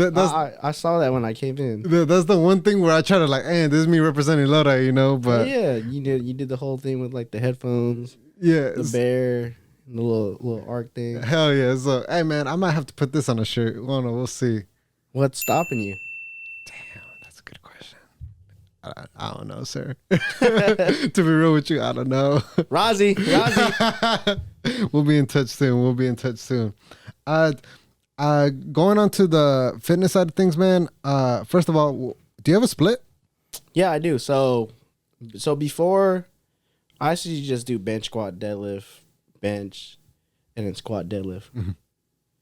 I saw that when I came in. That's the one thing where I try to like, hey, this is me representing Lodi, you know, but. Yeah, you did the whole thing with like the headphones. Yeah. The bear, the little arc thing. Hell yeah. So, hey, man, I might have to put this on a shirt. Well, no, we'll see. What's stopping you? That's a good question. I don't know, sir. To be real with you, I don't know. Rozzy. We'll be in touch soon. Going on to the fitness side of things, man. First of all, do you have a split? Yeah, I do. So before, I used to just do bench, squat, deadlift, bench, and then squat, deadlift. Mm-hmm.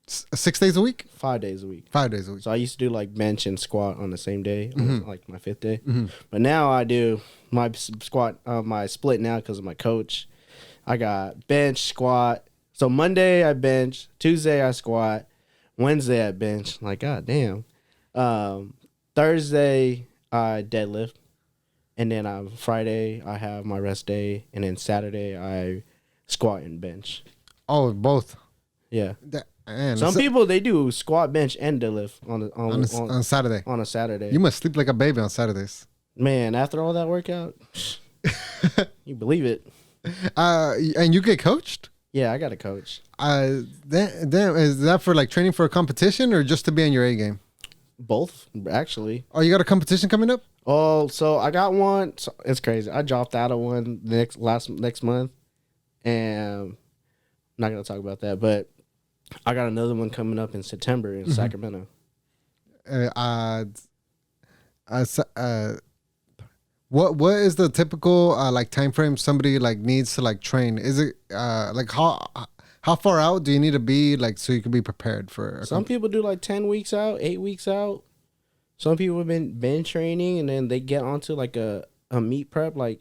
6 days a week? 5 days a week. 5 days a week. So I used to do like bench and squat on the same day, Mm-hmm. like my 5th day. Mm-hmm. But now I do my squat, my split now because of my coach. I got bench, squat. So Monday I bench, Tuesday I squat, Wednesday I bench. Like, god damn. Thursday I deadlift, and then on Friday I have my rest day, and then Saturday I squat and bench. Oh, both. Yeah. Man, some people they do squat, bench, and deadlift on Saturday. On a Saturday. You must sleep like a baby on Saturdays. Man, after all that workout, you believe it. And you get coached? Yeah, I got a coach. Damn, is that for like training for a competition or just to be on your A game? Both, actually. Oh, you got a competition coming up? Oh, so I got one. So it's crazy. I dropped out of one next month, and I'm not gonna talk about that. But I got another one coming up in September in Sacramento. What is the typical like time frame somebody like needs to like train? Is it like how far out do you need to be like so you can be prepared for? Some people do like 10 weeks out, 8 weeks out. Some people have been training and then they get onto like a meet prep. Like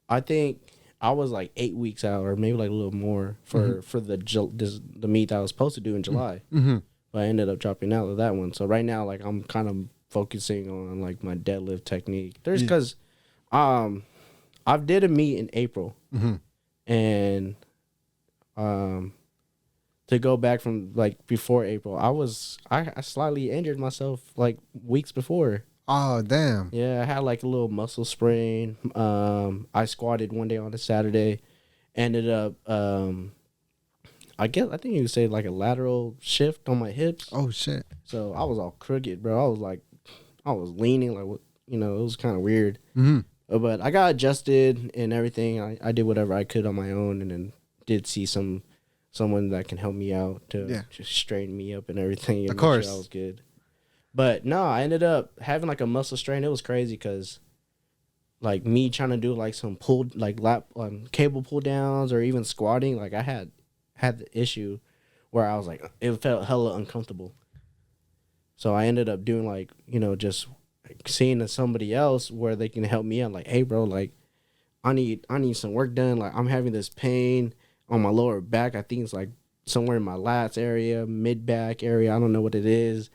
I think I was like 8 weeks out or maybe like a little more for the meet that I was supposed to do in July. Mm-hmm. But I ended up dropping out of that one. So right now, like I'm kind of focusing on like my deadlift technique. There's because I did a meet in April, and to go back from like before April, I slightly injured myself like weeks before. Oh damn! Yeah, I had like a little muscle sprain. I squatted one day on a Saturday, ended up I think you would say like a lateral shift on my hips. Oh shit! So I was all crooked, bro. I was leaning like, you know, it was kind of weird. Mm-hmm. But I got adjusted and everything. I did whatever I could on my own, and then did see someone that can help me out to just straighten me up and everything. And of course, sure I was good. But no, I ended up having like a muscle strain. It was crazy because like me trying to do like some cable pull downs or even squatting, like I had the issue where I was like, it felt hella uncomfortable. So I ended up doing like, you know, just seeing somebody else where they can help me out. Like, hey bro, like I need some work done. Like I'm having this pain on my lower back. I think it's like somewhere in my lats area, mid back area. I don't know what it is.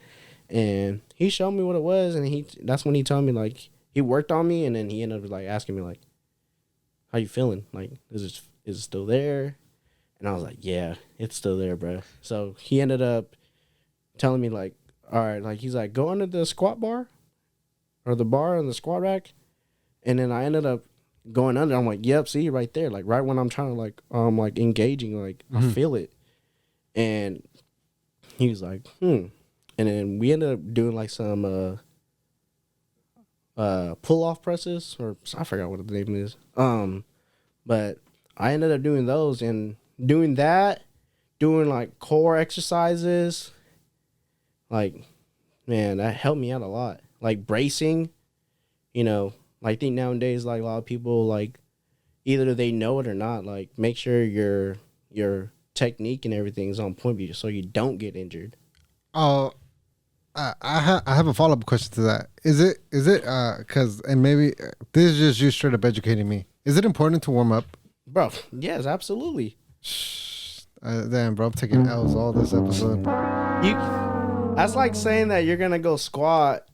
And he showed me what it was, and that's when he told me, like, he worked on me, and then he ended up, like, asking me, like, how you feeling? Like, is it still there? And I was like, yeah, it's still there, bro. So he ended up telling me, like, all right, like, he's like, go under the squat bar, or the bar on the squat rack. And then I ended up going under. I'm like, yep, see, right there. Like, right when I'm trying to, like engaging, like, I feel it. And he was like, And then we ended up doing like some pull-off presses, or I forgot what the name is. But I ended up doing those and doing that, doing like core exercises. Like, man, that helped me out a lot. Like bracing, you know, I think nowadays like a lot of people like either they know it or not. Like make sure your technique and everything is on point so you don't get injured. Oh, I have a follow up question to that. Is it because and maybe this is just you straight up educating me. Is it important to warm up? Bro, yes, absolutely. Damn, bro, I'm taking L's all this episode. That's like saying that you're gonna go squat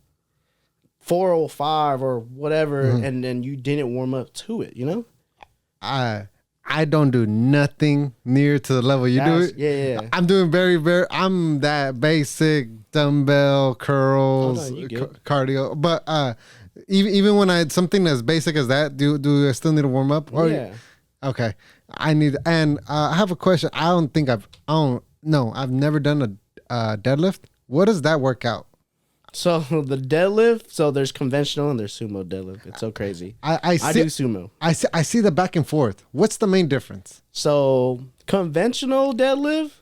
405 or whatever, and then you didn't warm up to it. You know. I don't do nothing near to the level you do it. Yeah. I'm doing I'm that basic dumbbell curls, cardio. But even when I had something as basic as that, do I still need to warm up? Or, yeah. Okay. I have a question. I've never done a deadlift. What does that work out? So the deadlift, so there's conventional and there's sumo deadlift. It's so crazy. I do sumo. I see the back and forth. What's the main difference? So conventional deadlift,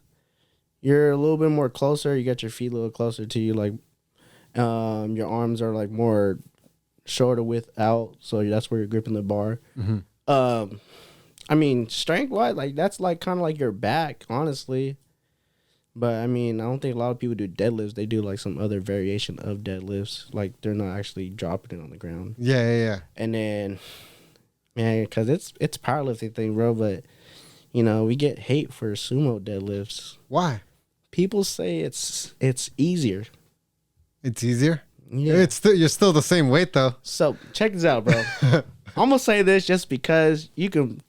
you're a little bit more closer. You got your feet a little closer to you. Like, your arms are like more shorter width out. So that's where you're gripping the bar. Mm-hmm. I mean, strength wise, like that's like kind of like your back, honestly. But I mean, I don't think a lot of people do deadlifts. They do like some other variation of deadlifts. Like they're not actually dropping it on the ground. Yeah. And then, man, because it's a powerlifting thing, bro. But you know, we get hate for sumo deadlifts. Why? People say it's easier. It's easier. Yeah. You're still the same weight though. So check this out, bro. I'm gonna say this just because you can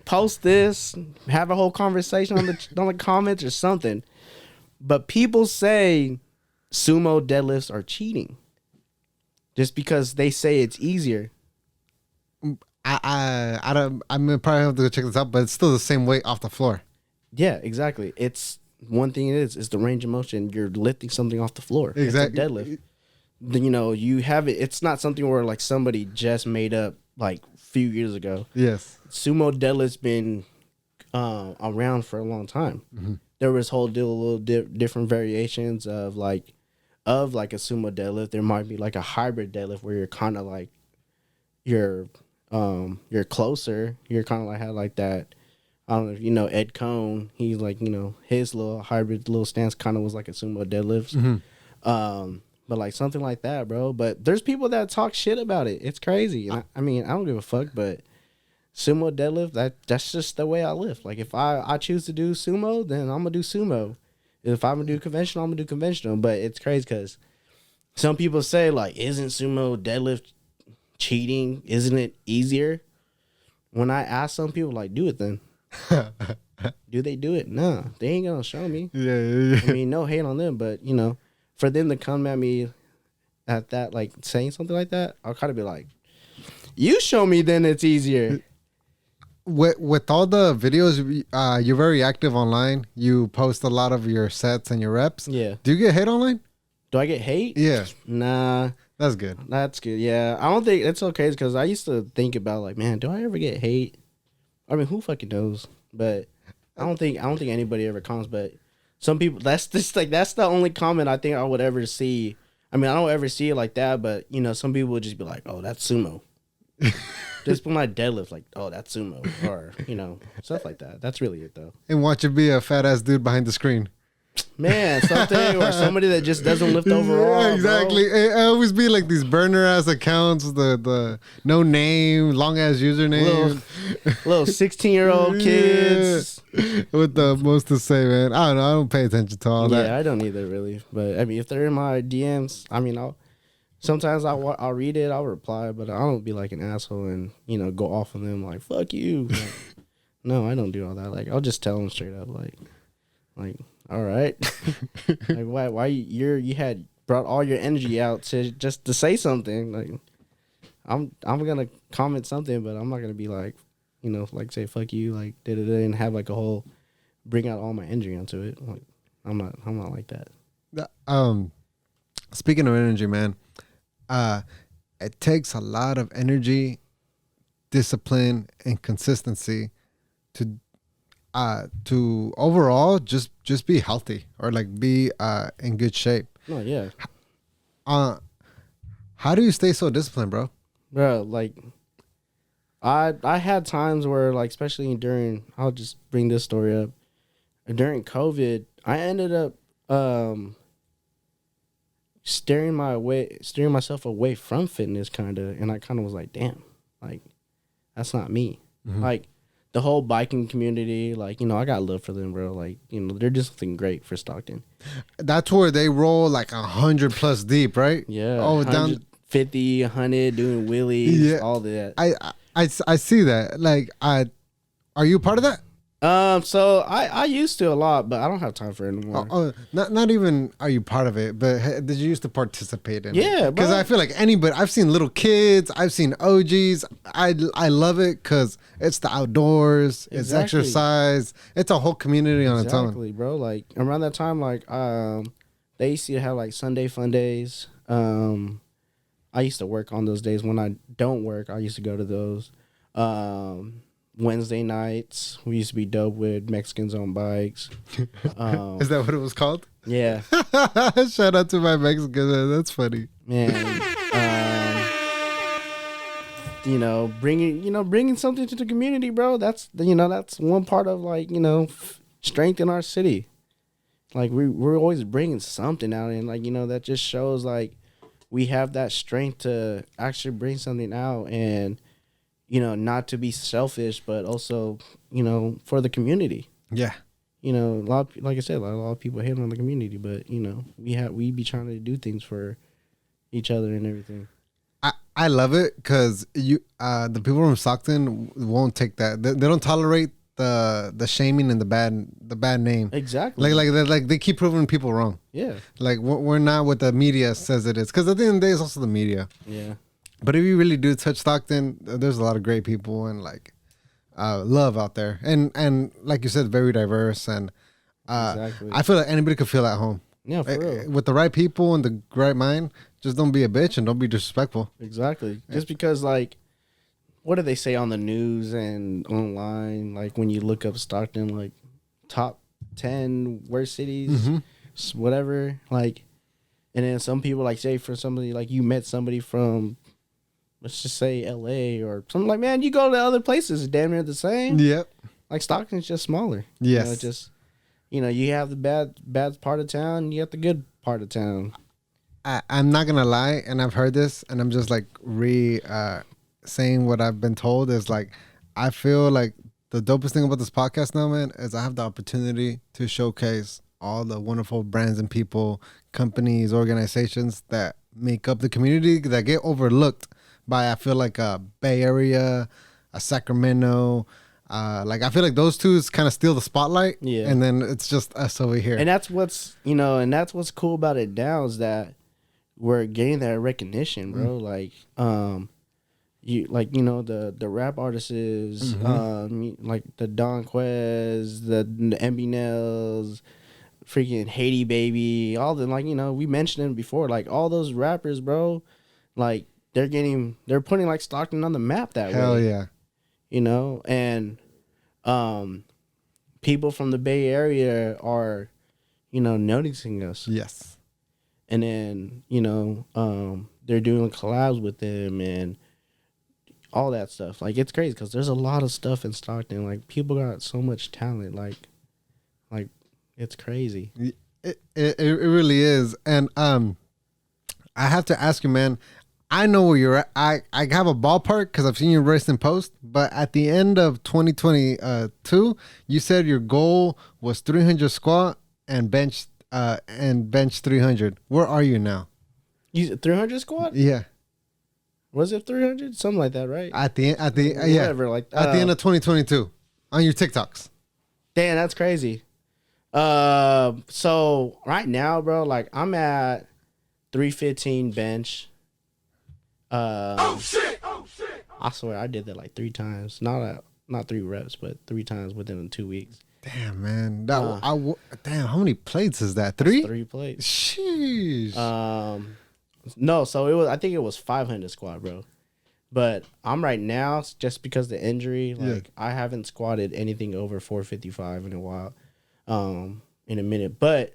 post this, have a whole conversation on the comments or something. But people say sumo deadlifts are cheating just because they say it's easier. I'm gonna probably have to go check this out, but it's still the same weight off the floor. Yeah, exactly. It's one thing is the range of motion. You're lifting something off the floor. Exactly. It's a deadlift. You know, you have it. It's not something where like somebody just made up like a few years ago. Yes. Sumo deadlift's been around for a long time. Mm-hmm. There was little different variations of like a sumo deadlift. There might be like a hybrid deadlift where you're kind of like you're closer. You're kind of like had like that. I don't know if you know Ed Cohn. He's like, you know, his little hybrid little stance kind of was like a sumo deadlift. Mm-hmm. But like something like that, bro. But there's people that talk shit about it. It's crazy. And I mean, I don't give a fuck, but sumo deadlift, that's just the way I lift. Like if I choose to do sumo, then I'm gonna do sumo. If I'm gonna do conventional, I'm gonna do conventional. But it's crazy because some people say like, isn't sumo deadlift cheating? Isn't it easier? When I ask some people like, do it then. Do they do it? No, they ain't gonna show me. Yeah. I mean, no hate on them, but you know, for them to come at me at that, like saying something like that, I'll kind of be like, you show me, then it's easier. With all the videos, you're very active online. You post a lot of your sets and your reps. Yeah. Do you get hate online? Do I get hate? Yeah. Nah. That's good. That's good. Yeah. I don't think it's okay because I used to think about like, man, do I ever get hate? I mean, who fucking knows? But I don't think anybody ever comments. But some people, that's the only comment I think I would ever see. I mean, I don't ever see it like that, but you know, some people would just be like, oh, that's sumo. Just put my deadlift like, oh, that's sumo, or you know, stuff like that. That's really it though. And watch it be a fat ass dude behind the screen. Man, something or somebody that just doesnh lift overall. Yeah, exactly. Bro. It always be like these burner ass accounts, the no name, long ass username, little 16-year-old kids with the most to say, man. I don't know. I don't pay attention to all that. Yeah, I don't either really. But I mean, if they're in my DMs, I mean, sometimes I'll read it, I'll reply, but I don't be like an asshole and you know go off on them like fuck you. Like, no, I don't do all that. Like I'll just tell them straight up, like. All right, like why you had brought all your energy out to say something. Like I'm gonna comment something, but I'm not gonna be like, you know, like say fuck you, like and have like a whole bring out all my energy onto it. Like I'm not like that. Speaking of energy, man, it takes a lot of energy, discipline, and consistency to overall just be healthy or like be in good shape. Oh yeah. How do you stay so disciplined, bro? Bro, like I had times where like especially during, I'll just bring this story up. During COVID, I ended up steering myself away from fitness, kind of. And I kind of was like, damn, like that's not me. Like the whole biking community, like, you know, I got love for them, bro. Like, you know, they're just something great for Stockton. That's where they roll like 100 plus deep, right? Yeah. Oh, down 50, 100, doing wheelies, all that. I see that. Like, are you part of that? So I used to a lot, but I don't have time for it anymore. Not even are you part of it, but did you used to participate in it? Yeah, because I feel like anybody. I've seen little kids. I've seen OGs. I love it because it's the outdoors. It's Exactly. exercise. It's a whole community on its own. Exactly, bro. Like around that time, like they used to have like Sunday fun days. I used to work on those days. When I don't work, I used to go to those. Wednesday nights, we used to be dope with Mexicans on bikes. Is that what it was called? Yeah, Shout out to my Mexicans. That's funny. man. Bringing something to the community, bro. That's one part of like, strength in our city. Like we're always bringing something out, and like, that just shows like we have that strength to actually bring something out, and not to be selfish, but also, for the community. Yeah. Like I said, a lot of people hate on the community, but we be trying to do things for each other and everything. I love it because the people from Stockton won't take that. They don't tolerate the shaming and the bad name. Exactly. Like they keep proving people wrong. Yeah. Like we're not what the media says it is. Because at the end of the day, it's also the media. Yeah. But if you really do touch Stockton, there's a lot of great people and like love out there, and like you said, very diverse, and Exactly. I feel like anybody could feel at home. Yeah, for real. With the right people and the right mind. Just don't be a bitch and don't be disrespectful. Exactly. Just because, like, what do they say on the news and online? Like when you look up Stockton, like top 10 worst cities, whatever. Like, and then some people like say for somebody like you met somebody from, let's just say LA or something, like, man, you go to other places, it's damn near the same. Yep. Like Stockton's just smaller. Yes. You have the bad part of town, you have the good part of town. I'm not gonna lie, and I've heard this, and I'm just like saying what I've been told is like, I feel like the dopest thing about this podcast now, man, is I have the opportunity to showcase all the wonderful brands and people, companies, organizations that make up the community that get overlooked by, I feel like, a Bay Area, a Sacramento. Like I feel like those two kind of steal the spotlight, and then it's just us over here. And that's what's cool about it now is that we're getting that recognition, bro. Like, the rap artists, like the Don Quez, the MB Nails, freaking Haiti Baby, all the we mentioned them before. Like all those rappers, bro. Like they're putting like Stockton on the map that way. Hell yeah. And people from the Bay Area are, noticing us. Yes. And then, they're doing collabs with them and all that stuff. Like, it's crazy because there's a lot of stuff in Stockton. Like, people got so much talent. Like it's crazy. It really is. And I have to ask you, man, I know where you're at. I have a ballpark because I've seen you race in post. But at the end of 2022, you said your goal was 300 squat and bench 300. Where are you now? You 300 squat? Yeah. Was it 300? Something like that, right? At the Whatever, yeah. like At the end of 2022 on your TikToks. Damn, that's crazy. So right now, bro, like I'm at 315 bench. Oh shit! I swear I did that like 3 times. Not 3 reps, but 3 times within 2 weeks. Damn, man. Damn, how many plates is that? 3? 3 plates. Sheesh. No, so I think it was 500 squat, bro. But I'm right now, just because of the injury, like I haven't squatted anything over 455 in a while, in a minute. But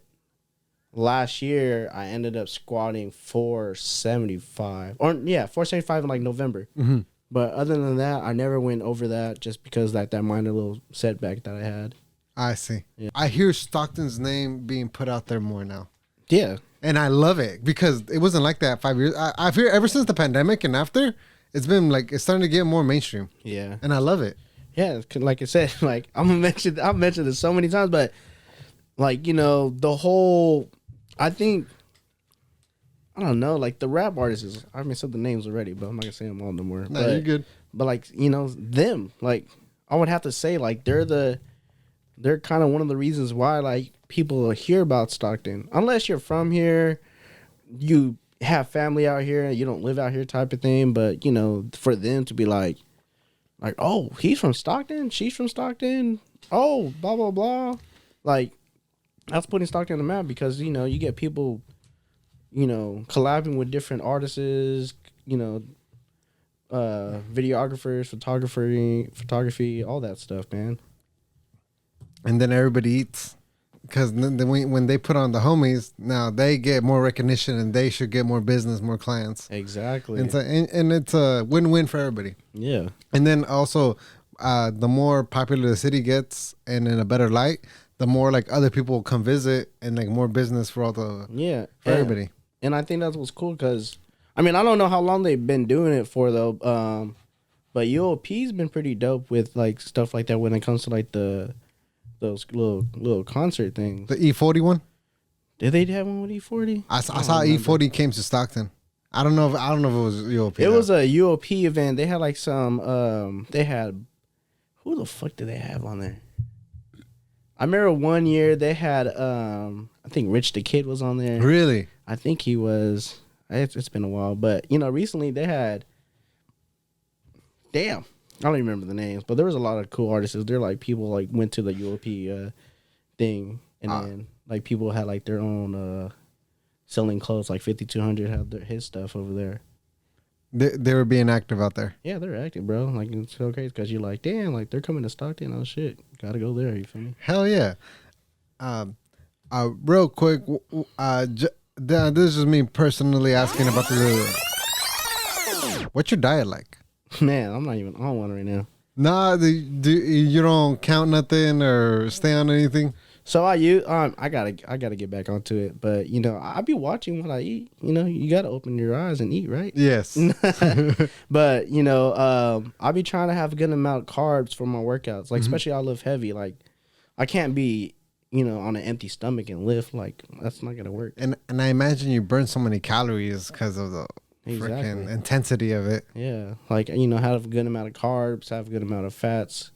last year I ended up squatting 475 475 in like November. Mm-hmm. But other than that, I never went over that just because that minor little setback that I had. I see. Yeah. I hear Stockton's name being put out there more now. Yeah. And I love it because it wasn't like that 5 years. I feel ever since the pandemic and after, it's been like it's starting to get more mainstream. Yeah. And I love it. Yeah, like I said, like I've mentioned this so many times, but like, you know, the whole, I think, I don't know, like the rap artists, I said the names already, but I'm not gonna say them all no more. No, but, you're good. But like, you know, them, like I would have to say, like they're kind of one of the reasons why like people hear about Stockton, unless you're from here, you have family out here, you don't live out here type of thing. But you know, for them to be like, oh, he's from Stockton, she's from Stockton, oh, blah blah blah, like that's putting Stockton on the map because you know you get people, you know, collabing with different artists, you know, videographers, photography, all that stuff, man. And then everybody eats because when they put on the homies, now they get more recognition and they should get more business, more clients. Exactly. And it's a win-win for everybody. Yeah. And then also, the more popular the city gets and in a better light, the more like other people will come visit and like more business for everybody. And I think that's what's cool because, I mean, I don't know how long they've been doing it for though, but UOP's been pretty dope with like stuff like that when it comes to like those little concert things. The E40 one? Did they have one with E40? I saw E40 came to Stockton. I don't know if it was UOP. It was a UOP event. They had like some they had, who the fuck did they have on there? I remember one year they had I think Rich the Kid was on there. Really? I think he was. It's been a while, but you know, recently they had. Damn, I don't even remember the names, but there was a lot of cool artists. They're like people like went to the UOP thing, and then like people had like their own selling clothes. Like 5200 had his stuff over there. They were being active out there. Yeah, they're active, bro. Like it's so crazy because you're like, damn, like they're coming to Stockton. Oh shit, gotta go there. You feel me? Hell yeah. Real quick, this is me personally asking about what's your diet like? Man, I'm not even on one right now. Nah, you don't count nothing or stay on anything? So I gotta get back onto it, but you know I be watching what I eat. You know you gotta open your eyes and eat, right? Yes. But you know I be trying to have a good amount of carbs for my workouts. Like especially I lift heavy. Like I can't be on an empty stomach and lift. Like that's not gonna work. And I imagine you burn so many calories because of the freaking intensity of it. Yeah, like have a good amount of carbs, have a good amount of fats.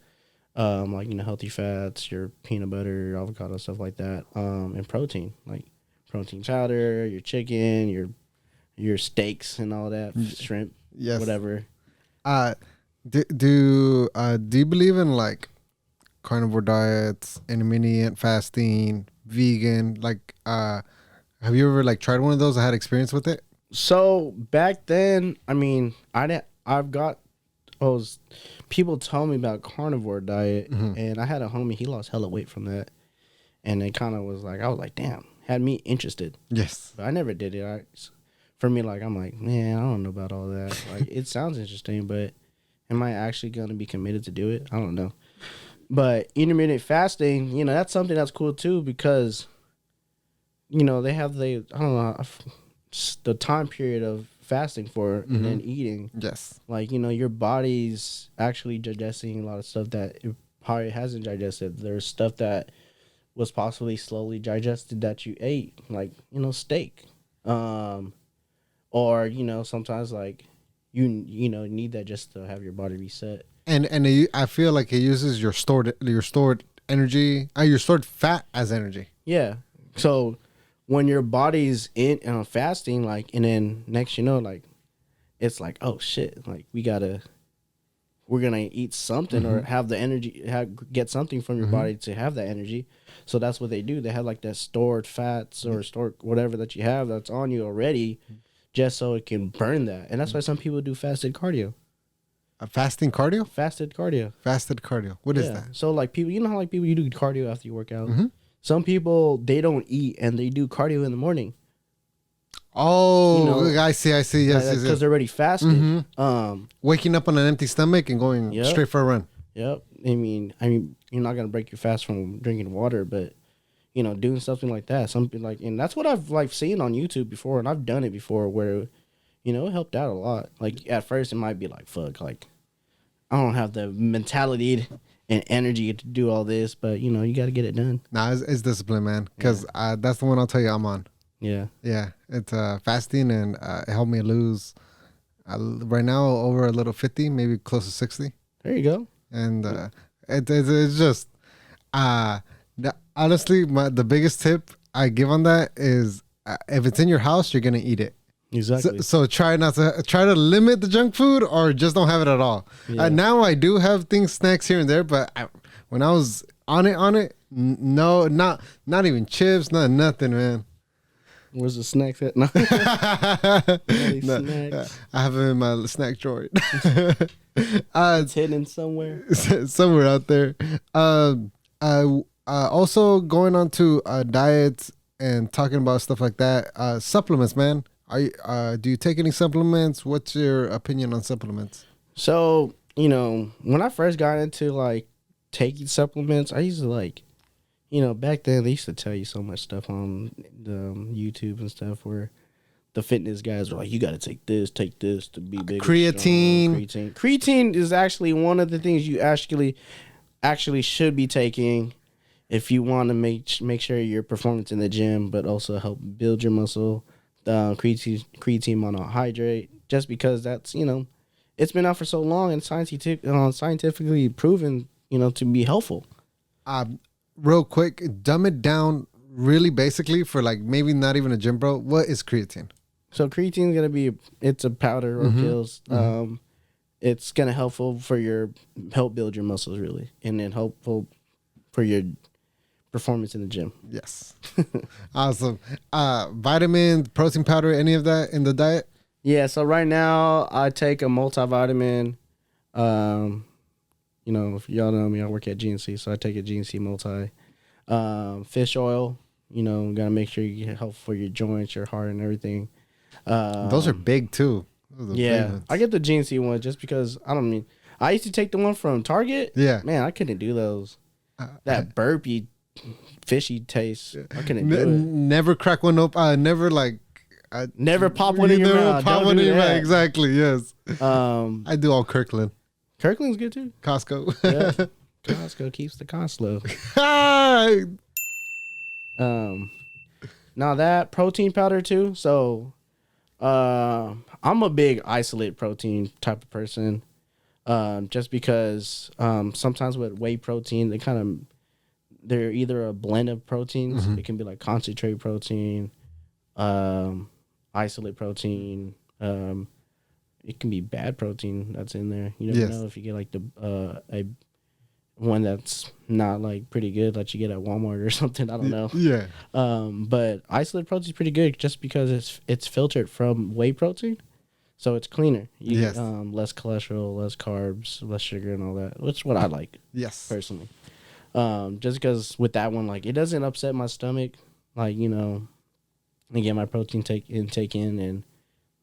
Like healthy fats, your peanut butter, avocado, stuff like that, and protein, like protein powder, your chicken, your steaks and all that, shrimp, yes, whatever. Do you believe in like carnivore diets, intermittent fasting, vegan? Like, have you ever like tried one of those? I had experience with it. So back then, I mean, people told me about carnivore diet, and I had a homie, he lost hella weight from that, and it kind of was like, I was like, damn, had me interested. Yes. But I never did it. For me, like, I'm like, man, I don't know about all that. Like, it sounds interesting, but am I actually going to be committed to do it? I don't know. But intermittent fasting, that's something that's cool too, because, they have I don't know, the time period of fasting for and then eating. Yes. Like, your body's actually digesting a lot of stuff that it probably hasn't digested. There's stuff that was possibly slowly digested that you ate, like, steak. Or, sometimes like you need that just to have your body reset. And I feel like it uses your stored energy, your stored fat as energy. Yeah. So when your body's in fasting, like, and then next, like, it's like, oh shit, like we're gonna eat something or have the energy, get something from your body to have that energy. So that's what they do. They have like that stored fats or stored whatever that you have that's on you already, just so it can burn that. And that's why some people do fasted cardio. Fasting cardio? Fasted cardio. Fasted cardio. What is that? So like people, how like people, you do cardio after you work out. Some people, they don't eat and they do cardio in the morning. Oh, I see. Yes, because they're already fasted. Waking up on an empty stomach and going straight for a run. Yep. I mean, you're not gonna break your fast from drinking water, but doing something like that. Something like, and that's what I've like seen on YouTube before, and I've done it before where, it helped out a lot. Like at first it might be like, fuck, like I don't have the mentality and energy to do all this, but you got to get it done. Nah, it's discipline, man. Because that's the one I'll tell you I'm on. Yeah. Yeah, it's fasting, and it helped me lose right now over a little 50, maybe close to 60. There you go. And it's just honestly, the biggest tip I give on that is if it's in your house, you're gonna eat it. Exactly. So try to limit the junk food, or just don't have it at all. Yeah. Now I do have snacks here and there, but when I was on it, no, not even chips, nothing, man. Where's the snacks at? No. Snacks. I have them in my snack drawer. It's hidden somewhere. Somewhere out there. Also going on to diets and talking about stuff like that. Supplements, man. Do you take any supplements? What's your opinion on supplements? So, when I first got into like taking supplements, I used to like, back then they used to tell you so much stuff on the YouTube and stuff where the fitness guys were like, you got to take this to be big. Creatine is actually one of the things you actually should be taking if you want to make sure your performance in the gym, but also help build your muscle. Creatine monohydrate, just because that's it's been out for so long and scientifically proven to be helpful. Real quick, dumb it down really basically for like maybe not even a gym bro. What is creatine? So creatine is it's a powder or pills. It's gonna helpful for help build your muscles really, and then helpful for your performance in the gym. Yes. Awesome. Vitamins, protein powder, any of that in the diet? Yeah, so right now I take a multivitamin. If y'all know me, I work at GNC, so I take a GNC multi. Fish oil, gotta make sure you get help for your joints, your heart, and everything. Those are big too. Yeah, I get the GNC one just because I used to take the one from Target. Yeah. Man, I couldn't do those. That burpy, fishy taste. I couldn't do it. Never crack one open. Never pop one in your mouth. Pop one in your mouth. Exactly. Yes. I do all Kirkland. Kirkland's good too. Costco. Yeah. Costco keeps the cost low. Now that protein powder too. So, I'm a big isolate protein type of person. Just because sometimes with whey protein, they're either a blend of proteins. It can be like concentrate protein, isolate protein. It can be bad protein that's in there. You never know if you get like a one that's not like pretty good that you get at Walmart or something. I don't know. Yeah. But isolate protein is pretty good just because it's filtered from whey protein. So it's cleaner. You get less cholesterol, less carbs, less sugar and all that. Which is what I like. Yes. Personally. Just because with that one, like it doesn't upset my stomach. Like, I get my protein intake in and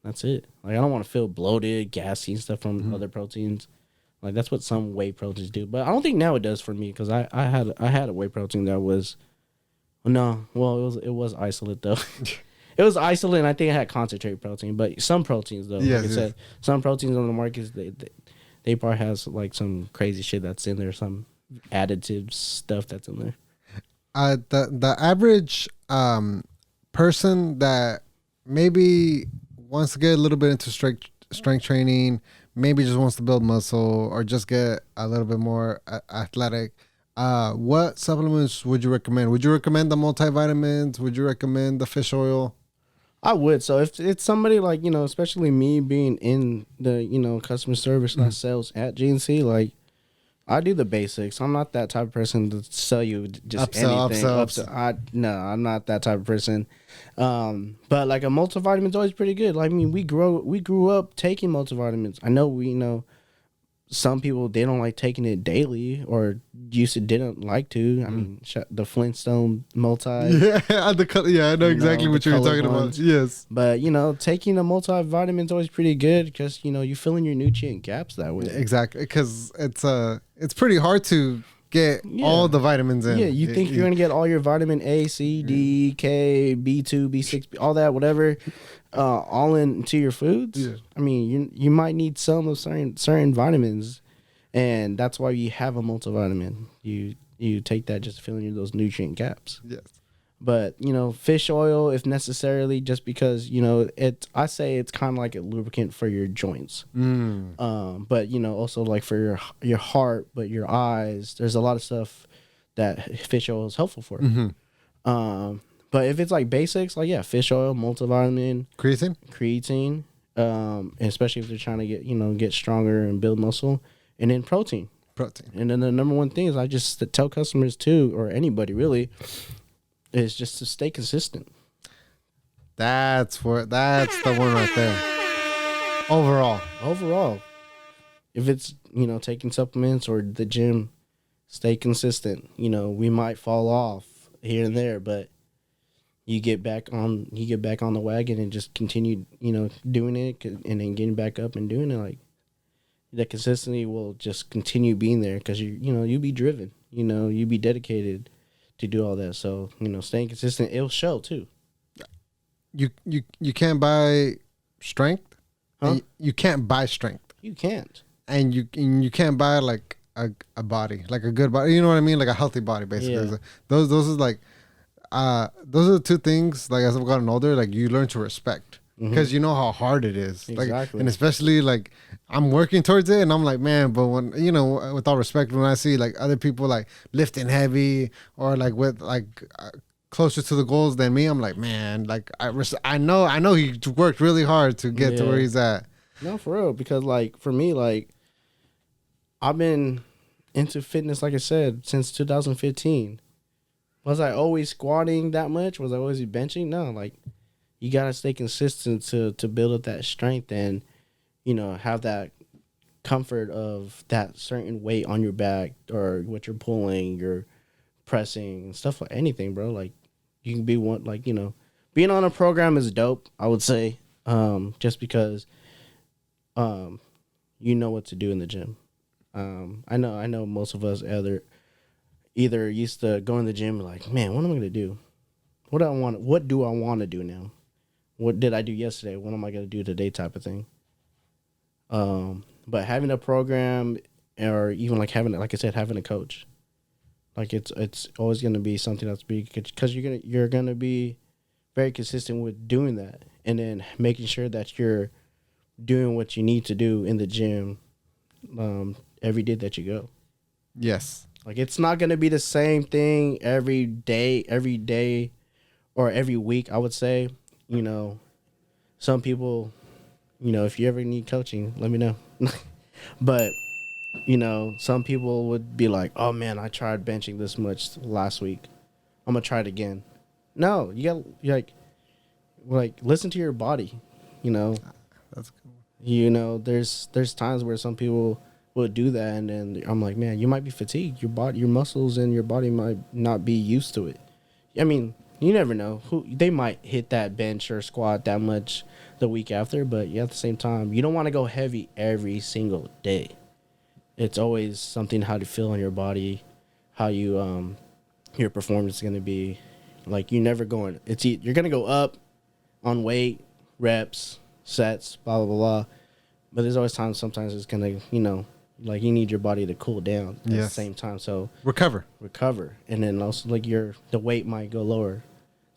that's it. Like I don't want to feel bloated, gassy and stuff from other proteins. Like that's what some whey proteins do. But I don't think now it does for me because I had a whey protein that was it was isolate though. It was isolate and I think it had concentrate protein, but some proteins though, like I said, some proteins on the market they probably has like some crazy shit that's in there, some additive stuff that's in there. The average person that maybe wants to get a little bit into strength training, maybe just wants to build muscle or just get a little bit more athletic, what supplements would you recommend? Would you recommend the multivitamins? Would you recommend the fish oil? I would. So if it's somebody like, especially me being in the, customer service and sales at GNC, like I do the basics. I'm not that type of person to sell you just anything. I'm not that type of person. But like a multivitamin is always pretty good. Like, I mean, we grew up taking multivitamins. I know some people, they don't like taking it daily or didn't like to. I mean, the Flintstone multi. Yeah, I know exactly what you're talking about. Yes. But, taking a multivitamin is always pretty good because, you fill in your nutrient gaps that way. Exactly. Because it's pretty hard to get all the vitamins in. Yeah, you think you're gonna get all your vitamin A, C, D, K, B2, B6, all that, whatever, all into your foods. Yeah. I mean, you might need some of certain vitamins, and that's why you have a multivitamin. You take that just to fill in those nutrient gaps. Yes. But, fish oil, if necessarily, just because, I say it's kind of like a lubricant for your joints. But, also like for your heart, but your eyes, there's a lot of stuff that fish oil is helpful for. But if it's like basics, like, fish oil, multivitamin, creatine, and especially if they're trying to get stronger and build muscle, and then protein. And then the number one thing is I just tell customers too, or anybody really, is just to stay consistent. That's the one right there. Overall, if it's taking supplements or the gym, stay consistent. We might fall off here and there, but you get back on the wagon and just continue doing it, and then getting back up and doing it. Like, that consistency will just continue being there because you be driven, you be dedicated to do all that. So, staying consistent, it'll show too. You can't buy strength. Huh? You can't buy strength. You can't. And you can't buy like a body, like a good body. You know what I mean? Like a healthy body, basically. Yeah. Those are like those are the two things. Like, as I've gotten older, like, you learn to respect. Because you know how hard it is. Exactly. Like, and especially like I'm working towards it, and I'm like, man, but when with all respect, when I see like other people like lifting heavy or like with like closer to the goals than me, I'm like, man, like I know he worked really hard to get to where he's at. No, for real, because like for me, like I've been into fitness, like I said, since 2015. Was I always squatting that much? Was I always benching? No, like, you gotta stay consistent to build up that strength and, have that comfort of that certain weight on your back or what you're pulling, you're pressing, stuff like anything, bro. Like, you can be one, like, being on a program is dope, I would say, just because, you know what to do in the gym. I know most of us either used to go in the gym and like, man, what am I gonna do? What do I want to do now? What did I do yesterday? What am I going to do today type of thing? But having a program, or even like having a coach, like it's always going to be something that's big, because you're going to be very consistent with doing that, and then making sure that you're doing what you need to do in the gym every day that you go. Yes. Like, it's not going to be the same thing every day or every week, I would say. Some people, if you ever need coaching, let me know. But, some people would be like, oh man, I tried benching this much last week, I'm going to try it again. No, you listen to your body, That's cool. There's times where some people will do that, and then I'm like, man, you might be fatigued. Your muscles and your body might not be used to it. I mean, you never know. They might hit that bench or squat that much the week after, but at the same time, you don't want to go heavy every single day. It's always something how to feel on your body, how you your performance is going to be. Like, you're never going. You're going to go up on weight, reps, sets, blah blah blah. But there's always times. Sometimes it's going to like, you need your body to cool down at the same time. So recover, and then also like the weight might go lower.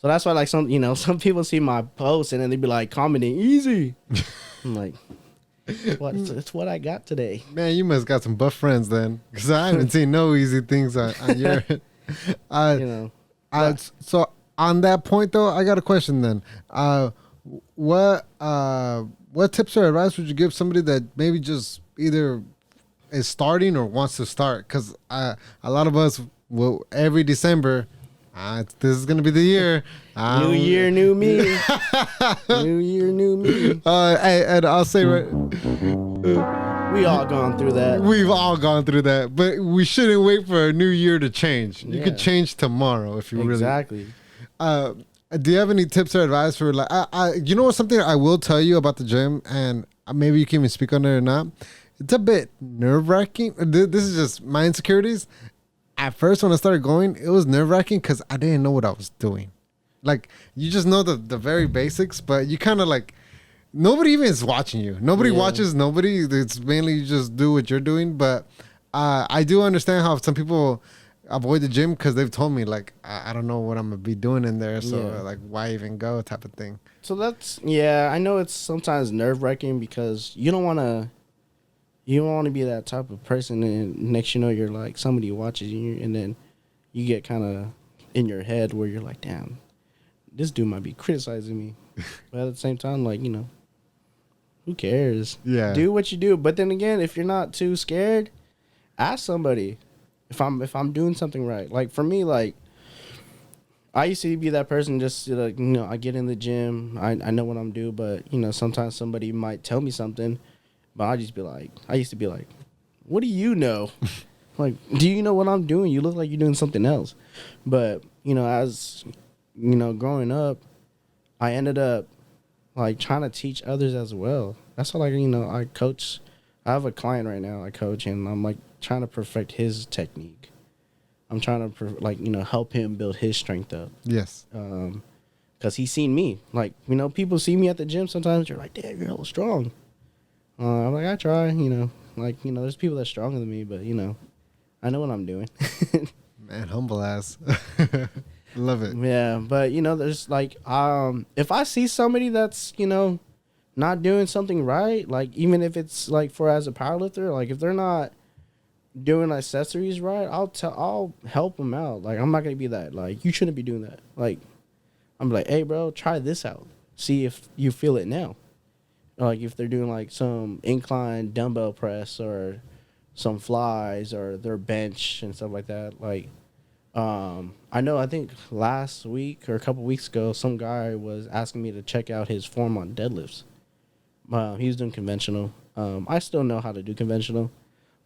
So that's why, like, some people see my posts and then they be like commenting easy. I'm like, it's what I got today. Man, you must got some buff friends then, because I haven't seen no easy things on your. So on that point though, I got a question then. What tips or advice would you give somebody that maybe just either is starting or wants to start? Because a lot of us will every December, this is gonna be the year. New year, new me. New year, new me. And I'll say we all gone through that. We've all gone through that, but we shouldn't wait for a new year to change. You could change tomorrow if you really. Exactly. Do you have any tips or advice for, like, something I will tell you about the gym, and maybe you can even speak on it or not? It's a bit nerve-wracking. This is just my insecurities. at first when I started going, it was nerve wracking because I didn't know what I was doing. Like, you just know the very basics, but you kind of like, nobody even is watching you. Nobody watches nobody. It's mainly you just do what you're doing. But I do understand how some people avoid the gym because they've told me, like, I don't know what I'm going to be doing in there. So, like, why even go type of thing. So that's, I know it's sometimes nerve wracking because you don't want to be that type of person. And next, you're like, somebody watches you and then you get kind of in your head where you're like, damn, this dude might be criticizing me. But at the same time, like, who cares? Yeah. Do what you do. But then again, if you're not too scared, ask somebody if I'm doing something right. Like for me, like I used to be that person just like, I get in the gym, I know what I'm doing, but sometimes somebody might tell me something, but I used to be like, what do you know? Like, do you know what I'm doing? You look like you're doing something else. But, as growing up, I ended up like trying to teach others as well. That's why, like, I coach. I have a client right now I coach, and I'm like trying to perfect his technique. I'm trying to help him build his strength up. Yes. Because he's seen me. Like, people see me at the gym sometimes. You're like, damn, you're hella strong. I'm like, I try, there's people that's stronger than me, but, I know what I'm doing. Man, humble ass. Love it. Yeah, but, there's, like, if I see somebody that's, not doing something right, like, even if it's, like, as a powerlifter, like, if they're not doing accessories right, I'll help them out. Like, I'm not going to be that, like, you shouldn't be doing that. Like, I'm like, hey, bro, try this out. See if you feel it now. Like, if they're doing, like, some incline dumbbell press or some flies or their bench and stuff like that, like, I think last week or a couple weeks ago, some guy was asking me to check out his form on deadlifts. He was doing conventional. I still know how to do conventional,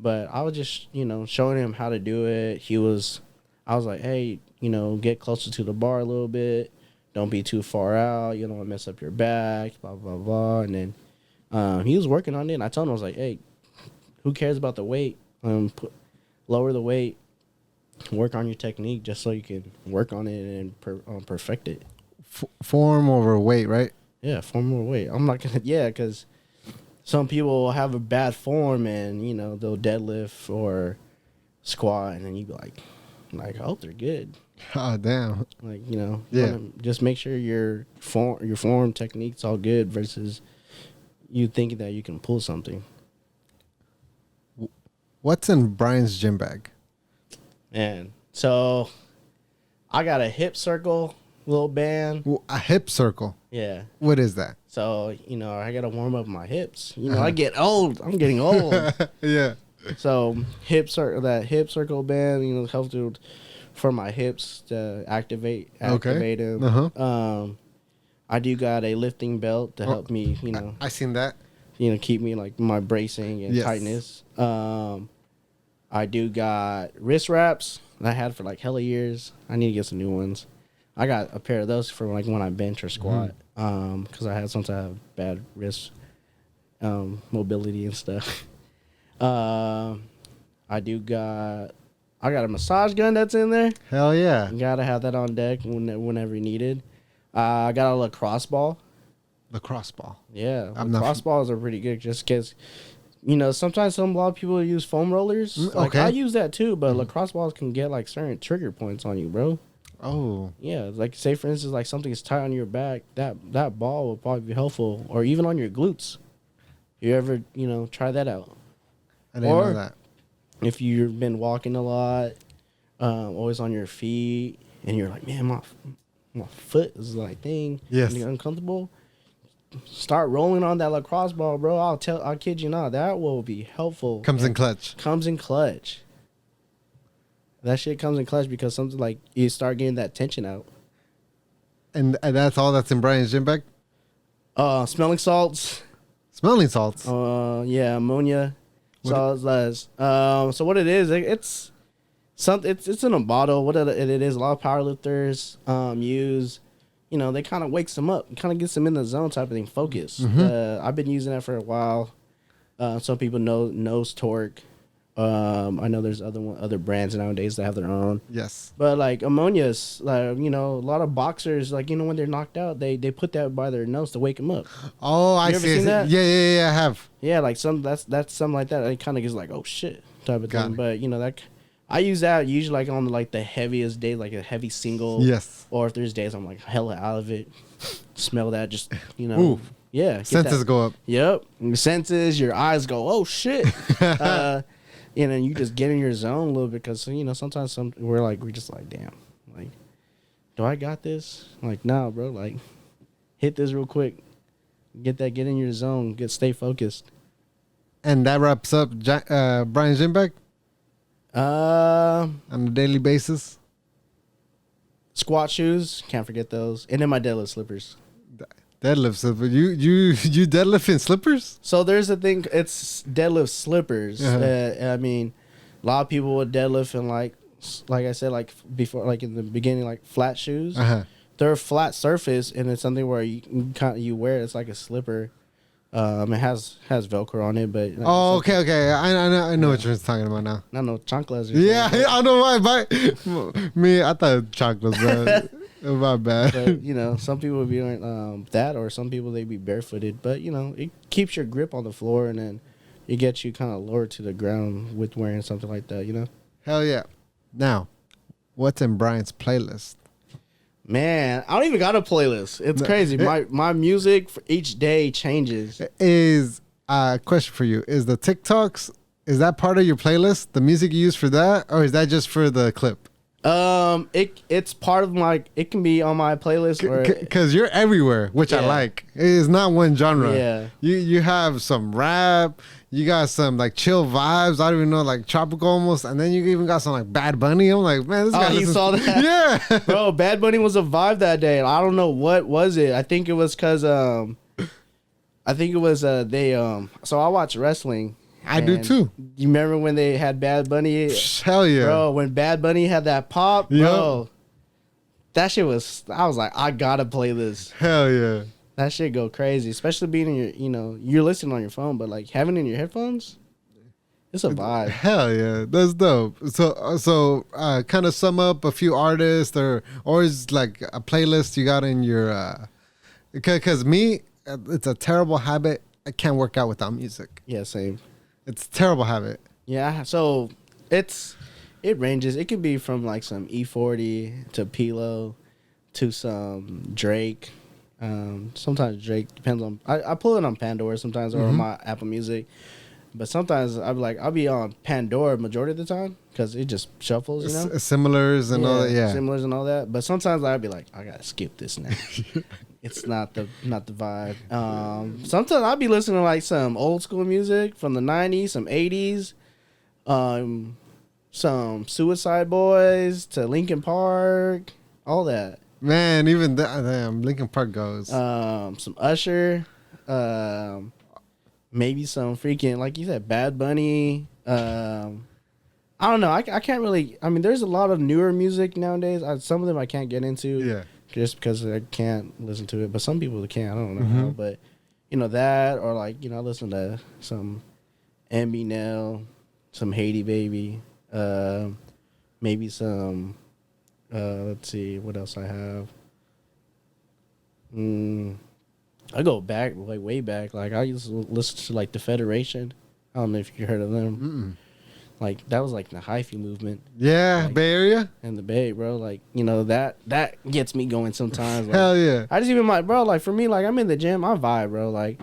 but I was just, showing him how to do it. I was like, hey, get closer to the bar a little bit. Don't be too far out. You don't want to mess up your back, blah, blah, blah. And then he was working on it. And I told him, I was like, hey, who cares about the weight? Lower the weight. Work on your technique just so you can work on it and perfect it. Form over weight, right? Yeah, form over weight. I'm not going to, because some people will have a bad form and, they'll deadlift or squat and then you be like, I hope they're good. Oh, damn. Like, just make sure your form technique's all good versus you thinking that you can pull something. What's in Bryan's gym bag? Man, so I got a hip circle little band. A hip circle? Yeah. What is that? So, I got to warm up my hips. I get old. I'm getting old. Yeah. So, that hip circle band, helps for my hips to activate them. Uh-huh. I do got a lifting belt to help me, I seen that. Keep me like my bracing and tightness. I do got wrist wraps that I had for like hella years. I need to get some new ones. I got a pair of those for like when I bench or squat. Because I had sometimes have bad wrist mobility and stuff. I got a massage gun that's in there. Hell yeah. You gotta have that on deck whenever needed. I got a lacrosse ball. Lacrosse ball. Yeah, lacrosse balls are pretty good just because, sometimes a lot of people use foam rollers. Like, I use that too, but lacrosse balls can get like certain trigger points on you, bro. Oh. Yeah, like say for instance, like something is tight on your back, that ball will probably be helpful, or even on your glutes. You ever, try that out? I didn't know that. If you've been walking a lot, always on your feet, and you're like, man, my foot is like thing. Yes. And you're uncomfortable. Start rolling on that lacrosse ball, bro. I'll kid you not, that will be helpful. Comes in clutch. That shit comes in clutch because something like you start getting that tension out. And that's all that's in Bryan's gym bag? Smelling salts. Smelling salts? Yeah, ammonia. Salts. So what it is, it's in a bottle. What it is, a lot of powerlifters use. They kind of wakes them up, kind of gets them in the zone type of thing, focus. I've been using that for a while. Some people know nose torque. I know there's other brands nowadays that have their own. Yes. But like ammonia's, like a lot of boxers, like when they're knocked out, they put that by their nose to wake them up. Oh, I You ever see. seen that? Yeah, I have. Yeah, like that's something like that. It kind of gets like, oh shit type of Got thing. it. But that I use that usually like on like the heaviest days, like a heavy single. Yes. Or if there's days I'm like hella out of it, smell that, just Ooh. yeah. get Senses that. go up. Yep, your senses, your eyes go, oh shit. And you just get in your zone a little bit because sometimes we're just like, damn, like, do I got this? Like, nah, bro, like, hit this real quick, get in your zone, stay focused. And that wraps up Bryan Jimbeck on a daily basis. Squat shoes, can't forget those, and then my deadlift slippers. Deadlift slipper. You deadlift in slippers? So there's a thing. It's deadlift slippers. I mean, a lot of people would deadlift in like I said, like before, like in the beginning, like flat shoes. They're a flat surface, and it's something where you wear it. It's like a slipper. It has Velcro on it, but okay. I know what you're talking about now. I know chanclas. Yeah, I know why. Me, I thought chanclas, bro. My bad. But some people would be wearing that, or some people they'd be barefooted. But it keeps your grip on the floor, and then it gets you kind of lower to the ground with wearing something like that. Hell yeah. Now, what's in Bryan's playlist? Man, I don't even got a playlist. It's crazy. My music for each day changes. Is a question for you: is the TikToks, is that part of your playlist? The music you use for that, or is that just for the clip? It's part of it can be on my playlist because you're everywhere, which I like. It is not one genre. Yeah. You have some rap, you got some like chill vibes. I don't even know, like tropical almost, and then you even got some like Bad Bunny. I'm like, man, this guy. You saw that? Yeah, bro. Bad Bunny was a vibe that day. I don't know what was it. I think it was because So I watch wrestling. I do too. You remember when they had Bad Bunny? Hell yeah, bro. When Bad Bunny had that pop, bro, that shit was. I was like, I gotta play this. Hell yeah, that shit go crazy. Especially being in your, you're listening on your phone, but like having it in your headphones, it's a vibe. Hell yeah, that's dope. So kind of sum up a few artists or is like a playlist you got in your. Because me, it's a terrible habit. I can't work out without music. Yeah, same. It's a terrible habit. Yeah, so it ranges. It can be from like some E40 to Pilo to some Drake. Sometimes Drake depends on. I pull it on Pandora sometimes or on my Apple Music, but sometimes I'll be on Pandora majority of the time because it just shuffles. Similars and all that. Yeah, similars and all that. But sometimes I'll be like, I gotta skip this now. It's not the vibe. Sometimes I'll be listening to like some old school music from the 90s, some 80s, some Suicide Boys to Linkin Park, all that. Man, even that, damn, Linkin Park goes. Some Usher, maybe some freaking, like you said, Bad Bunny. I don't know. I can't really. I mean, there's a lot of newer music nowadays. Some of them I can't get into. Yeah. Just because I can't listen to it, but some people can. I don't know how, but that, or like I listen to some Eminem, some Haiti Baby, maybe some. Let's see what else I have. I go back, like way back. Like I used to listen to like the Federation. I don't know if you heard of them. Like that was like the hyphy movement. Yeah, like, Bay Area and the Bay, bro. Like that gets me going sometimes. Like, hell yeah. I just even bro. Like for me, like I'm in the gym, I vibe, bro. Like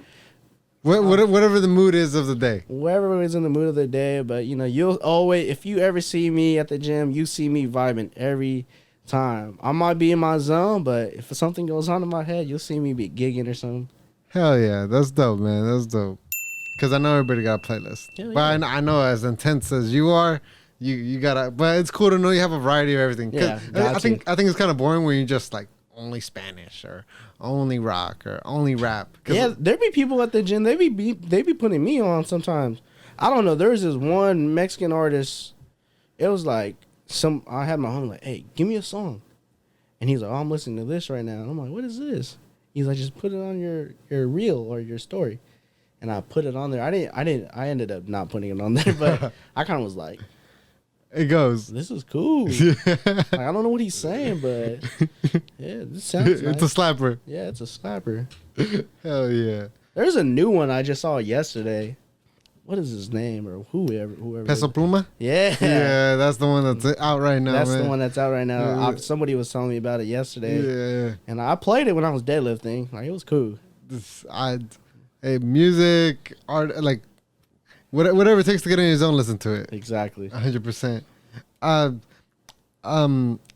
whatever the mood is of the day. Whoever is in the mood of the day, but you'll always, if you ever see me at the gym, you see me vibing every time. I might be in my zone, but if something goes on in my head, you'll see me be gigging or something. Hell yeah, that's dope, man. That's dope. Because I know everybody got a playlist. Yeah, but I know as intense as you are, you gotta. But it's cool to know you have a variety of everything. Yeah, I think it's kind of boring when you just like only Spanish or only rock or only rap. Yeah, there be people at the gym. They be putting me on sometimes. I don't know. There's this one Mexican artist. It was like I had my homie like, hey, give me a song, and he's like, oh, I'm listening to this right now. And I'm like, what is this? He's like, just put it on your reel or your story. and I put it on there. I ended up not putting it on there, but I kind of was like, it goes. this is cool. Like, I don't know what he's saying, but yeah, this sounds nice. It's a slapper. Yeah, it's a slapper. Hell yeah. There's a new one I just saw yesterday. What is his name or whoever? Peso Pluma? Yeah. Yeah, that's the one that's out right now, That's man. the one that's out right now. Yeah. Somebody was telling me about it yesterday. Yeah. And I played it when I was deadlifting. Like, it was cool. Hey, music, art, like, whatever it takes to get in your zone, listen to it. Exactly. 100%.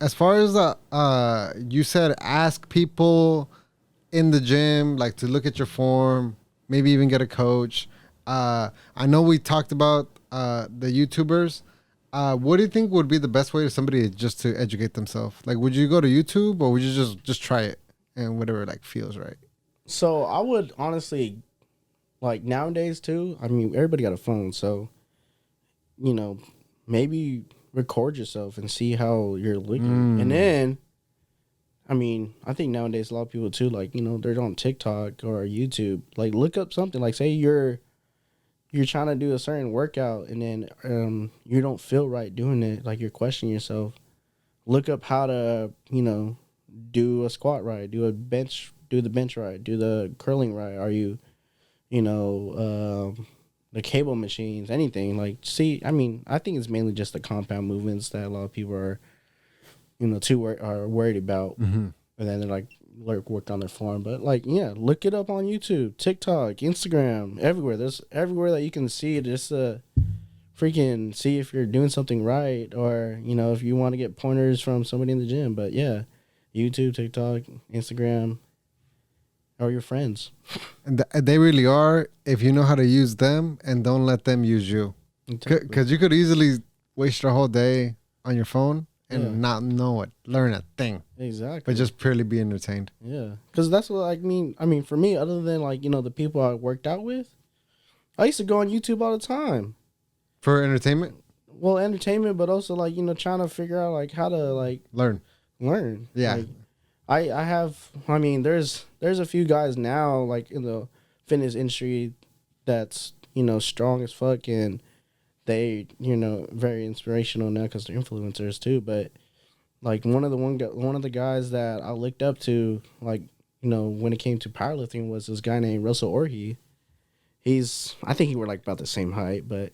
As far as you said, ask people in the gym, like, to look at your form, maybe even get a coach. I know we talked about the YouTubers. What do you think would be the best way for somebody just to educate themselves? Like, would you go to YouTube or would you just try it and whatever like feels right? So I would honestly, like, nowadays too, I mean, everybody got a phone, so, you know, maybe record yourself and see how you're looking. And then, I mean, I think nowadays a lot of people too, like, you know, they're on TikTok or YouTube. Like, look up something. Like, say you're trying to do a certain workout and then you don't feel right doing it. Like, you're questioning yourself. Look up how to, you know, do a squat right, do the bench right, do the curling right. Are you, you know, the cable machines, anything. Like, see, I mean, I think it's mainly just the compound movements that a lot of people are, you know, are worried about. And then they're like, work on their form. But, like, yeah, look it up on YouTube, TikTok, Instagram, everywhere. There's everywhere that you can see it, just freaking see if you're doing something right, or, you know, if you want to get pointers from somebody in the gym. But yeah, YouTube, TikTok, Instagram, or your friends. And they really are, if you know how to use them and don't let them use you. Because you could easily waste your whole day on your phone and not learn a thing. Exactly. But just purely be entertained. Yeah. Because that's what I mean. I mean, for me, other than, like, you know, the people I worked out with, I used to go on YouTube all the time. For entertainment? Well, entertainment, but also, like, you know, trying to figure out, like, how to, like, learn. Yeah. Like, I have, I mean, there's a few guys now, like, in the fitness industry that's, you know, strong as fuck, and they, you know, very inspirational now because they're influencers too. But, like, one of the guys that I looked up to, like, you know, when it came to powerlifting, was this guy named Russell Orhe. I think we're, like, about the same height, but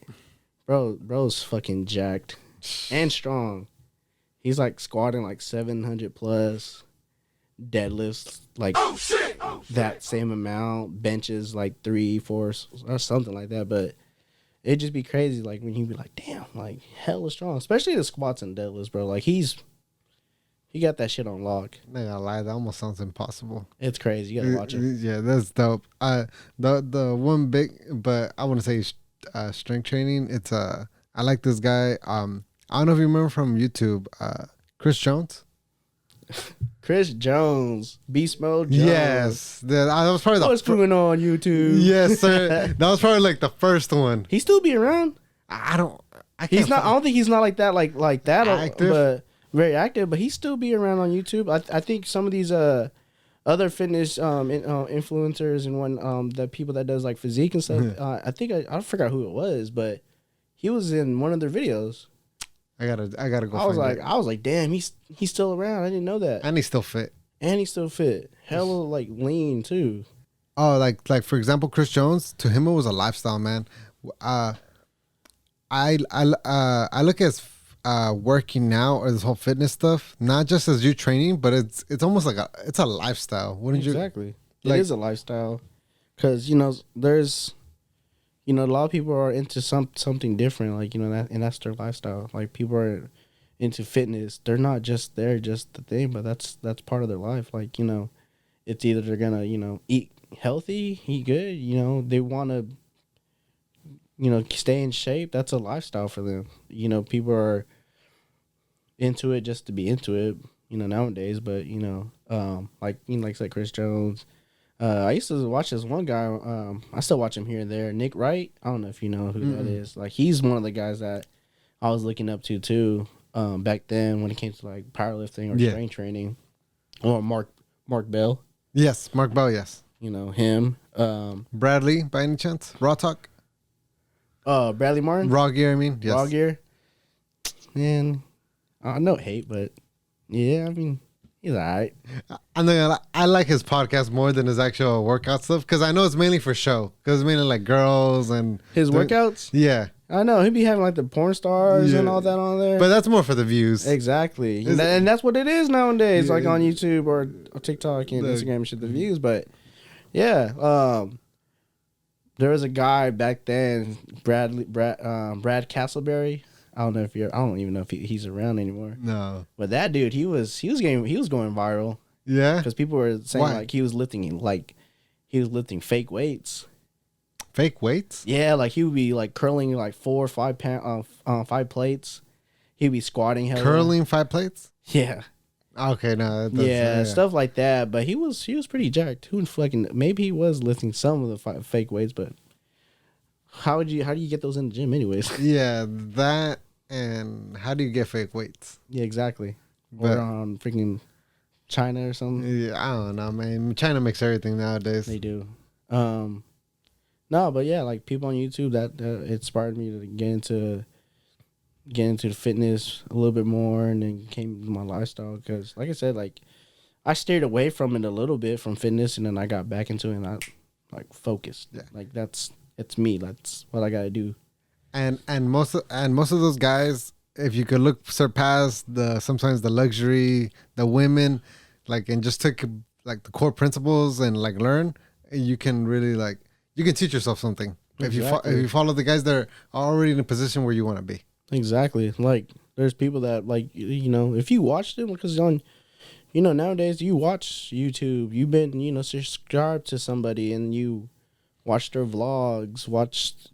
bro's fucking jacked and strong. He's, like, squatting like 700 plus, deadlifts like that same amount, benches like 3, 4 or something like that. But it'd just be crazy, like, when you'd be like, damn, like, hella strong, especially the squats and deadlifts, bro. Like, he got that shit on lock. I'm not gonna lie, that almost sounds impossible. It's crazy. You gotta watch it. Yeah, that's dope. The one big, but I want to say strength training. It's I like this guy. I don't know if you remember from YouTube, Chris Jones. Chris Jones, Beast Mode Jones. Yes, that was probably What's going on YouTube? Yes, sir. That was probably like the first one. He still be around. I don't think he's not like that, like that active, but very active. But he still be around on YouTube. I think some of these other fitness influencers and one the people that does like physique and stuff. I think I forgot who it was, but he was in one of their videos. I gotta go. I was like, damn, he's still around. I didn't know that. And he's still fit. Hella, like, lean too. Oh, like for example, Chris Jones, to him it was a lifestyle, man. I look at working now or this whole fitness stuff not just as you training, but it's almost like it's a lifestyle. Wouldn't you? Exactly. It is a lifestyle, because, you know, there's, you know, a lot of people are into something different, like, you know, and that's their lifestyle. Like, people are into fitness. They're not just there, just the thing, but that's part of their life. Like, you know, it's either they're gonna, you know, eat healthy, eat good, you know, they want to, you know, stay in shape. That's a lifestyle for them. You know, people are into it just to be into it, you know, nowadays. But, you know, like, you know, like I said, Chris Jones. I used to watch this one guy. I still watch him here and there. Nick Wright. I don't know if you know who that is. Like, he's one of the guys that I was looking up to too. Back then, when it came to like powerlifting or strength training, or Mark Bell. Yes, Mark Bell. Yes. him. Bradley, by any chance? Raw Talk? Bradley Martin. Raw Gear, I mean. Yes. Raw Gear. Man, no hate, but yeah, I mean, he's alright. I like his podcast more than his actual workout stuff because I know it's mainly for show. Because it's mainly like girls and His workouts. Yeah, I know he'd be having like the porn stars Yeah. and all that on there. but that's more for the views. Exactly, and that's what it is nowadays. Yeah. Like on YouTube or TikTok and Instagram and shit, the views. But yeah, there was a guy back then, Brad Castleberry. I don't even know if he's around anymore. No. But that dude, he was going viral Yeah. because people were saying Why? like he was lifting fake weights. Fake weights. Yeah, like he would be like curling like 4 or 5 5 plates. He'd be squatting hella. Curling 5 plates. Yeah. Okay, no. That's, Yeah, stuff like that. But he was pretty jacked. Who fucking maybe he was lifting some of the fake weights, but how do you get those in the gym anyways? Yeah, that and how do you get fake weights? Yeah, exactly. But- or on freaking China or something. Yeah, I don't know, man. China makes everything nowadays. They do. No, but yeah, like people on YouTube that inspired me to get into the fitness a little bit more, and then came to my lifestyle because, like I said, like I steered away from it a little bit from fitness, and then I got back into it, and I like focused. Yeah. Like it's me. That's what I gotta do. And most of those guys, if you could surpass sometimes the luxury, the women, like, and just take like the core principles and like learn, you can really like you can teach yourself something if you follow the guys that are already in a position where you want to be. Exactly. Like there's people that like if you watch them because on nowadays you watch YouTube, you've been subscribed to somebody and you watch their vlogs,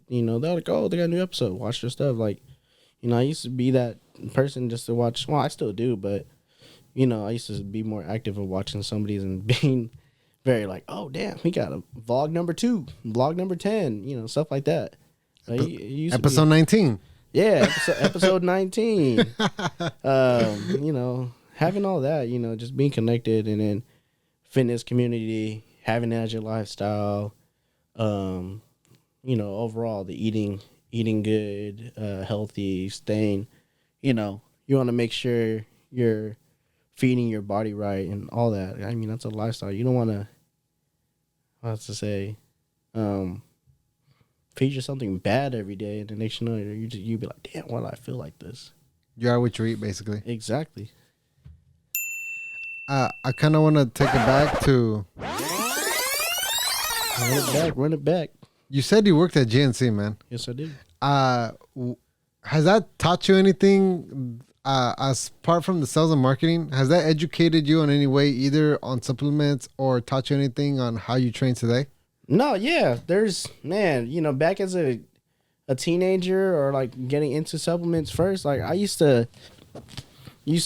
they're like, oh, they got a new episode, watch their stuff. Like, I used to be that person just to watch. Well, I still do, but I used to be more active of watching somebody's and being very like, oh damn, we got a vlog number 2, vlog number 10, stuff like that. Like, Episode 19. Yeah, episode 19. Having all that, just being connected, and then fitness community, having an agile lifestyle, overall the eating good, healthy, staying, you want to make sure you're feeding your body right and all that. I mean, that's a lifestyle. You don't want to, feed you something bad every day, and the next you know, you be like, damn, why do I feel like this? You are what you eat, basically. Exactly. I kind of want to take it back to. Run it back. You said you worked at GNC, man. Yes, I did. Has that taught you anything as apart from the sales and marketing? Has that educated you in any way, either on supplements or taught you anything on how you train today? No, yeah. There's, back as a teenager or like getting into supplements first, like I used to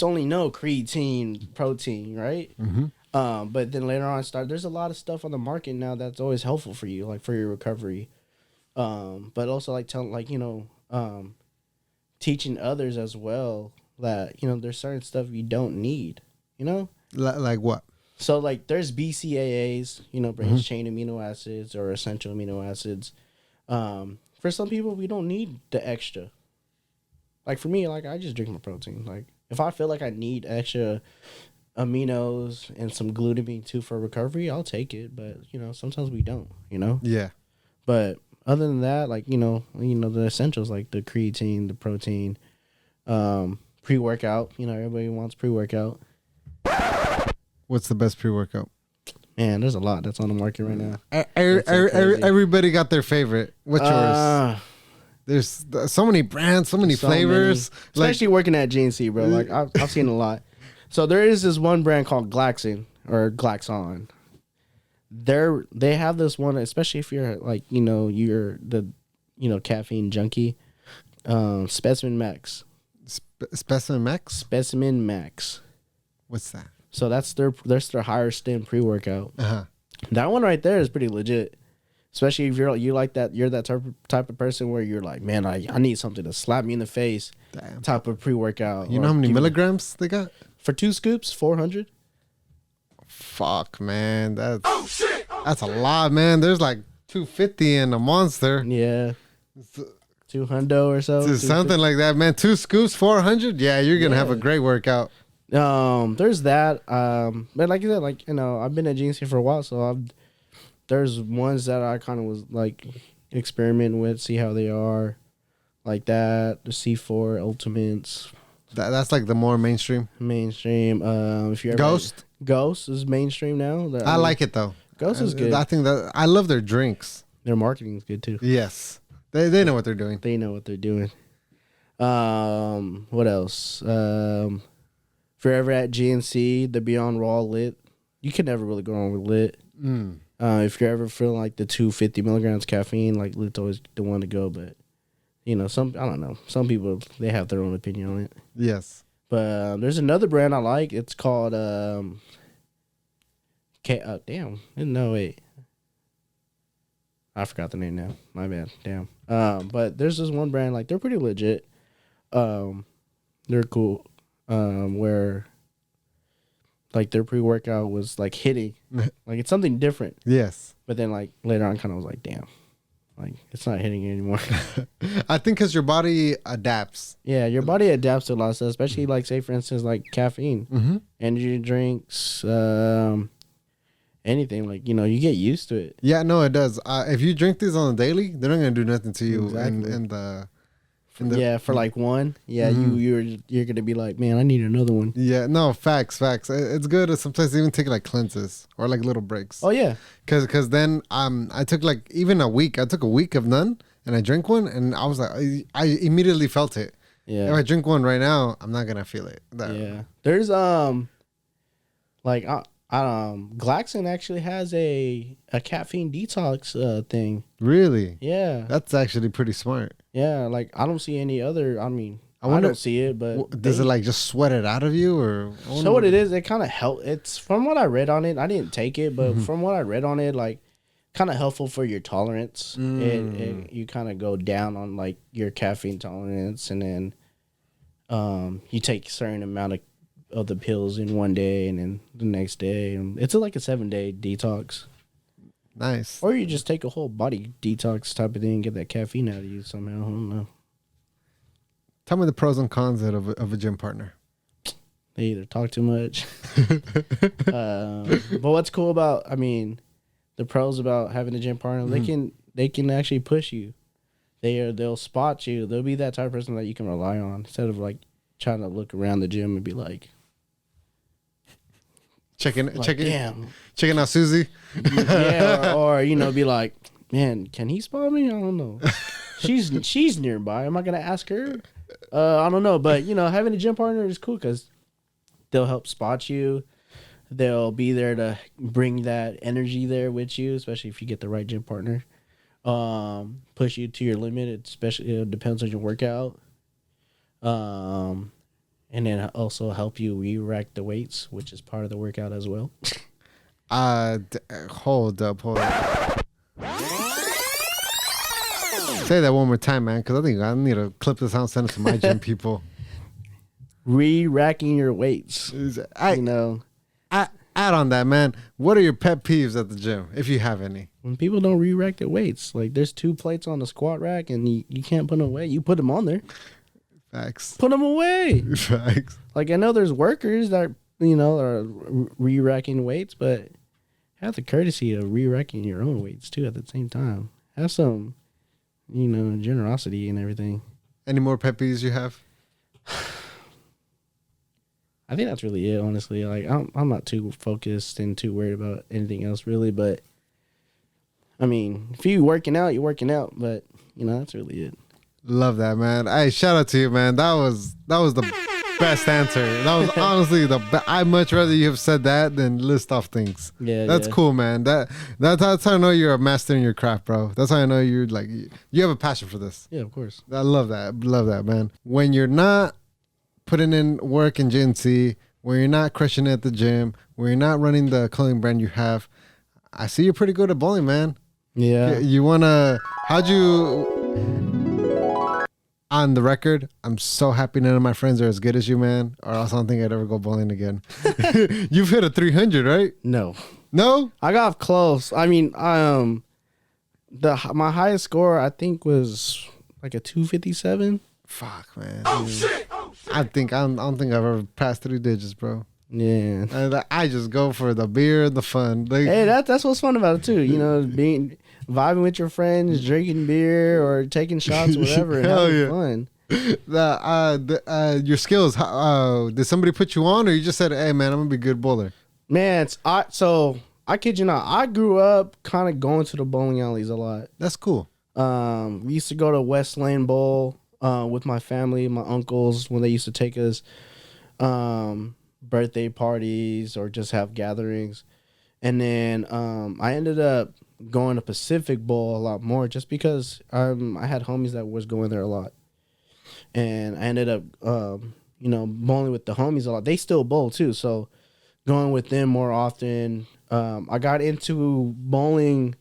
only know creatine, protein, right? Mm-hmm. But then later on, there's a lot of stuff on the market now that's always helpful for you, like for your recovery. But also like teaching others as well that, there's certain stuff you don't need, Like what? So like there's BCAAs, branched chain amino acids or essential amino acids. For some people, we don't need the extra. Like for me, like I just drink my protein. Like if I feel like I need extra aminos and some glutamine too for recovery, I'll take it. But sometimes we don't. Yeah. But other than that, like the essentials like the creatine, the protein, pre-workout. Everybody wants pre-workout. What's the best pre-workout? Man, there's a lot that's on the market right now. Everybody got their favorite. What's yours? There's so many brands, so many flavors. Especially working at GNC, bro. Like I've seen a lot. So there is this one brand called Glaxon or Glaxon. They have this one, especially if you're like you're the caffeine junkie. Specimen Max. Specimen Max. Specimen Max. What's that? So that's their higher stim pre-workout. Uh-huh. That one right there is pretty legit. Especially if you're that type of person where you're like, man, I need something to slap me in the face. Damn. Type of pre-workout. You know how many milligrams they got? For 2 scoops, 400. Fuck, man. That's... Oh shit! That's a lot, man. There's like 250 in a monster. Yeah. 200 or so. Something like that, man. 2 scoops, 400. Yeah, you're gonna have a great workout. There's that. But like you said, like, you know, I've been at GNC for a while, so there's ones that I kind of was like experimenting with, see how they are, like that. The C4 Ultimates. That's like the more mainstream. If you ever Ghost is mainstream now. I like it though. Ghost is good. I think that I love their drinks. Their marketing is good too. Yes. They know what they're doing. They know what they're doing. What else? If you're ever at GNC, the Beyond Raw Lit, you can never really go wrong with Lit. If you're ever feeling like the 250 milligrams caffeine, like Lit's always the one to go. But you know, I don't know. Some people, they have their own opinion on it. Yes. But there's another brand I like. It's called wait. I forgot the name now. My bad. Damn. But there's this one brand, like, they're pretty legit. They're cool. Where like their pre-workout was like hitting. Like it's something different. Yes. But then like later on kind of was like, damn. Like it's not hitting anymore. I think because your body adapts. Yeah, your body adapts to a lot of stuff, especially like, say for instance, like caffeine, energy drinks, anything, like, you know, you get used to it. Yeah, no, it does. If you drink these on the daily, they're not gonna do nothing to you. Exactly. For like one, you're gonna be like, man, I need another one. Yeah, no, facts. It's good to sometimes even take like cleanses or like little breaks. Oh yeah, because then I took like even a week. I took a week of none, and I drank one, and I was like, I immediately felt it. Yeah. If I drink one right now, I'm not gonna feel it. Yeah. There's Glaxon actually has a caffeine detox thing. Really? Yeah. That's actually pretty smart. Yeah, like I don't see any other. I mean, I don't see it, but does it like just sweat it out of you, or? So what it is, it kind of help. It's from what I read on it. I didn't take it, but from what I read on it, like kind of helpful for your tolerance. You kind of go down on like your caffeine tolerance, and then you take a certain amount of the pills in one day, and then the next day, and it's like a 7-day detox. Nice. Or you just take a whole body detox type of thing and get that caffeine out of you somehow. I don't know. Tell me the pros and cons of a gym partner. They either talk too much. But what's cool about, the pros about having a gym partner, they can actually push you. They'll spot you. They'll be that type of person that you can rely on, instead of like trying to look around the gym and be like, checking out Susie. Yeah, or be like, man, can he spot me? I don't know. She's nearby. Am I gonna ask her? I don't know, but having a gym partner is cool because they'll help spot you. They'll be there to bring that energy there with you, especially if you get the right gym partner. Push you to your limit, especially it depends on your workout. And then also help you re-rack the weights, which is part of the workout as well. Hold up. Say that one more time, man, because I think I need to clip this out and send it to my gym people. Re-racking your weights. Add on that, man. What are your pet peeves at the gym, if you have any? When people don't re-rack their weights. Like, there's 2 plates on the squat rack, and you can't put them away. You put them on there. Facts. Put them away. Facts. Like, I know there's workers that, are re-racking weights, but have the courtesy of re-racking your own weights, too, at the same time. Have some, generosity and everything. Any more pet peeves you have? I think that's really it, honestly. Like, I'm not too focused and too worried about anything else, really. But, if you're working out, you're working out. But, that's really it. Love that, man. Hey, shout out to you, man. That was the best answer. That was honestly I'd much rather you have said that than list off things. Yeah, that's cool, man. That's how I know you're a master in your craft, bro. That's how I know you're like you have a passion for this. Yeah, of course. I love that, man. When you're not putting in work in GNC, when you're not crushing it at the gym, when you're not running the clothing brand you have, I see you're pretty good at bowling, man. Yeah. How'd you? On the record, I'm so happy none of my friends are as good as you, man, or else I don't think I'd ever go bowling again. You've hit a 300, right? No. No? I got close. I mean, my highest score I think was like a 257. Fuck, man. Oh, shit. I don't think I've ever passed 3 digits, bro. Yeah. And I just go for the beer and the fun. Like, Hey, that's what's fun about it too. You know, vibing with your friends, drinking beer or taking shots, whatever, and having fun. Your skills. Did somebody put you on, or you just said, "Hey, man, I'm gonna be a good bowler"? Man, so I kid you not. I grew up kind of going to the bowling alleys a lot. That's cool. We used to go to West Lane Bowl with my family, my uncles, when they used to take us birthday parties or just have gatherings. And then I ended up going to Pacific Bowl a lot more just because I had homies that was going there a lot. And I ended up, bowling with the homies a lot. They still bowl too, so going with them more often. I got into bowling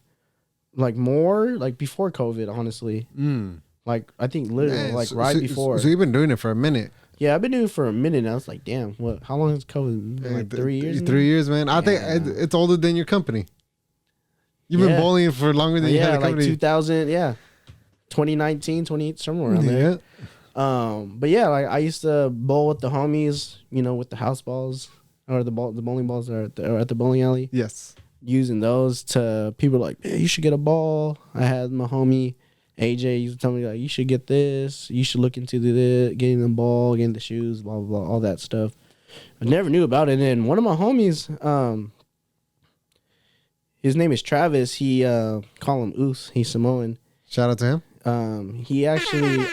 like more like before COVID, honestly. Like I think literally before. So you've been doing it for a minute. Yeah, I've been doing it for a minute now. It's like, damn, what? How long has COVID been? Like 3 years? 3 years, man. I think it's older than your company. You've been bowling for longer than you had a company. Like 2000, 2019, 20, somewhere around there. But yeah, like I used to bowl with the homies, with the house balls or the bowling balls that are at the bowling alley. Yes. Using those to people like, hey, you should get a ball. I had my homie AJ used to tell me like, you should get this. You should look into getting the ball, getting the shoes, blah blah blah, all that stuff. I never knew about it. And one of my homies, his name is Travis. He call him Oos. He's Samoan. Shout out to him. He actually,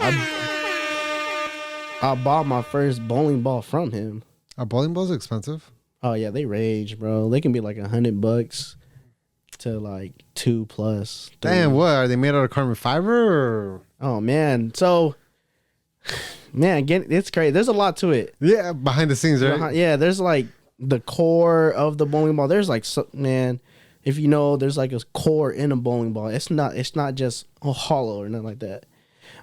I bought my first bowling ball from him. Are bowling balls expensive? Oh yeah, they range, bro. They can be like $100 to like $2+. Damn, what are they made out of carbon fiber? Or? Oh man, so it's crazy. There's a lot to it. Yeah, behind the scenes, right? There's like the core of the bowling ball. There's like if you know, there's like a core in a bowling ball. It's not just hollow or nothing like that.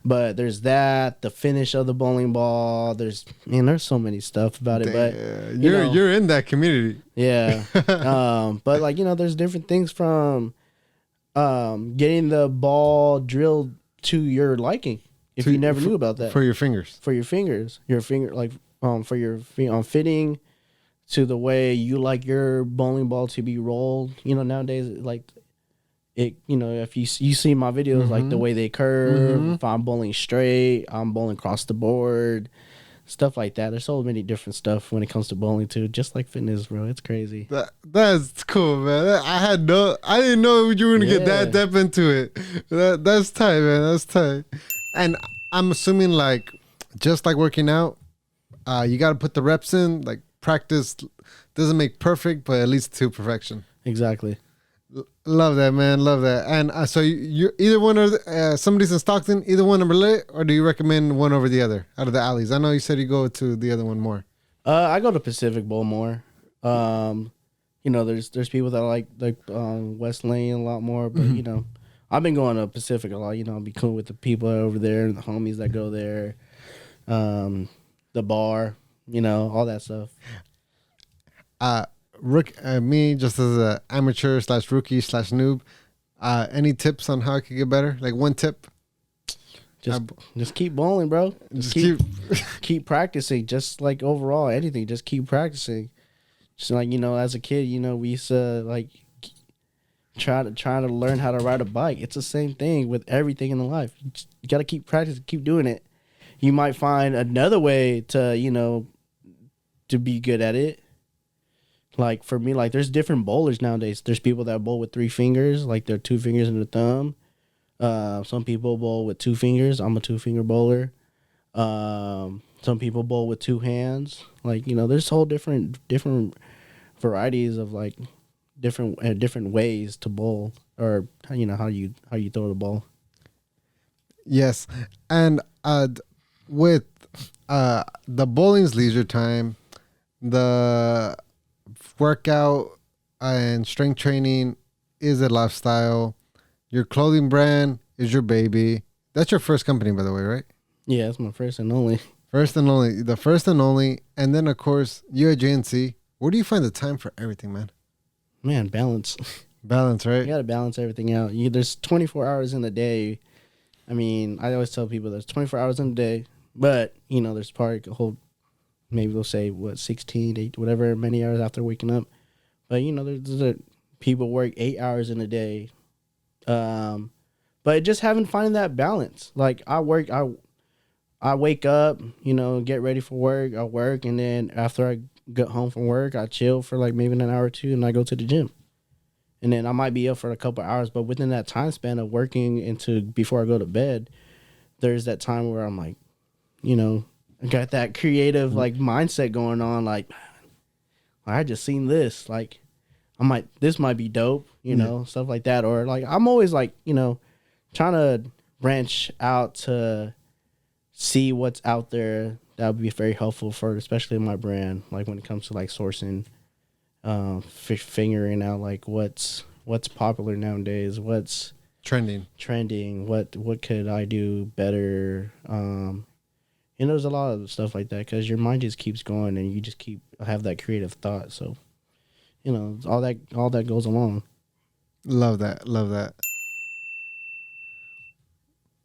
But there's that, the finish of the bowling ball. There's so many stuff about it. But you're in that community. Yeah. But like, there's different things from getting the ball drilled to your liking. If you never knew about that. For your fingers. For your fingers. Your finger, like for your fitting to the way you like your bowling ball to be rolled. Nowadays, like it, if you see my videos, like the way they curve, if I'm bowling straight, I'm bowling across the board, stuff like that. There's so many different stuff when it comes to bowling too, just like fitness, bro. It's crazy. That's cool, man. I didn't know you were gonna get that depth into it. That's tight, man. That's tight. And I'm assuming like, just like working out, you got to put the reps in. Like practice doesn't make perfect, but at least to perfection. Exactly. Love that, man. Love that. And so you're either one or somebody's in Stockton, either one number lit, or do you recommend one over the other out of the alleys? I know you said you go to the other one more. I go to Pacific Bowl more. There's people that like West Lane a lot more, but I've been going to Pacific a lot. I'll be cool with the people over there and the homies that go there, the bar, all that stuff. Me just as an amateur / rookie / noob, any tips on how I could get better? Like one tip? Just keep bowling, bro. Just keep practicing. Just like overall anything, just keep practicing. Just like as a kid, we used to like try to learn how to ride a bike. It's the same thing with everything in life. You got to keep practicing, keep doing it. You might find another way to to be good at it. Like for me, like there's different bowlers nowadays. There's people that bowl with 3 fingers, like their 2 fingers and a thumb. Some people bowl with 2 fingers. I'm a 2-finger bowler. Some people bowl with 2 hands. Like there's whole different varieties of like different ways to bowl, or how you throw the ball. Yes, and with the bowling's leisure time, the workout and strength training is a lifestyle. Your clothing brand is your baby. That's your first company, by the way, right? Yeah, it's my first and only. First and only. The first and only. And then, of course, you're at JNC. Where do you find the time for everything, man? man, balance. Balance, right? You got to balance everything out. There's 24 hours in the day. I mean, I always tell people there's 24 hours in a day, but, there's probably a whole, maybe they'll say, 16, 8, whatever, many hours after waking up. But, there's people work 8 hours in a day. But just finding that balance. Like, I wake up, get ready for work. I work, and then after I get home from work, I chill for like maybe an hour or two, and I go to the gym. And then I might be up for a couple hours, but within that time span of working into before I go to bed, there's that time where I'm like, I got that creative like mindset going on. Like, I just seen this. Like, this might be dope, stuff like that. Or like, I'm always like, trying to branch out to see what's out there that would be very helpful for, especially my brand. Like when it comes to like sourcing. Figuring out like what's popular nowadays, what's trending, what could I do better, there's a lot of stuff like that because your mind just keeps going and you just have that creative thought. So all that goes along. Love that.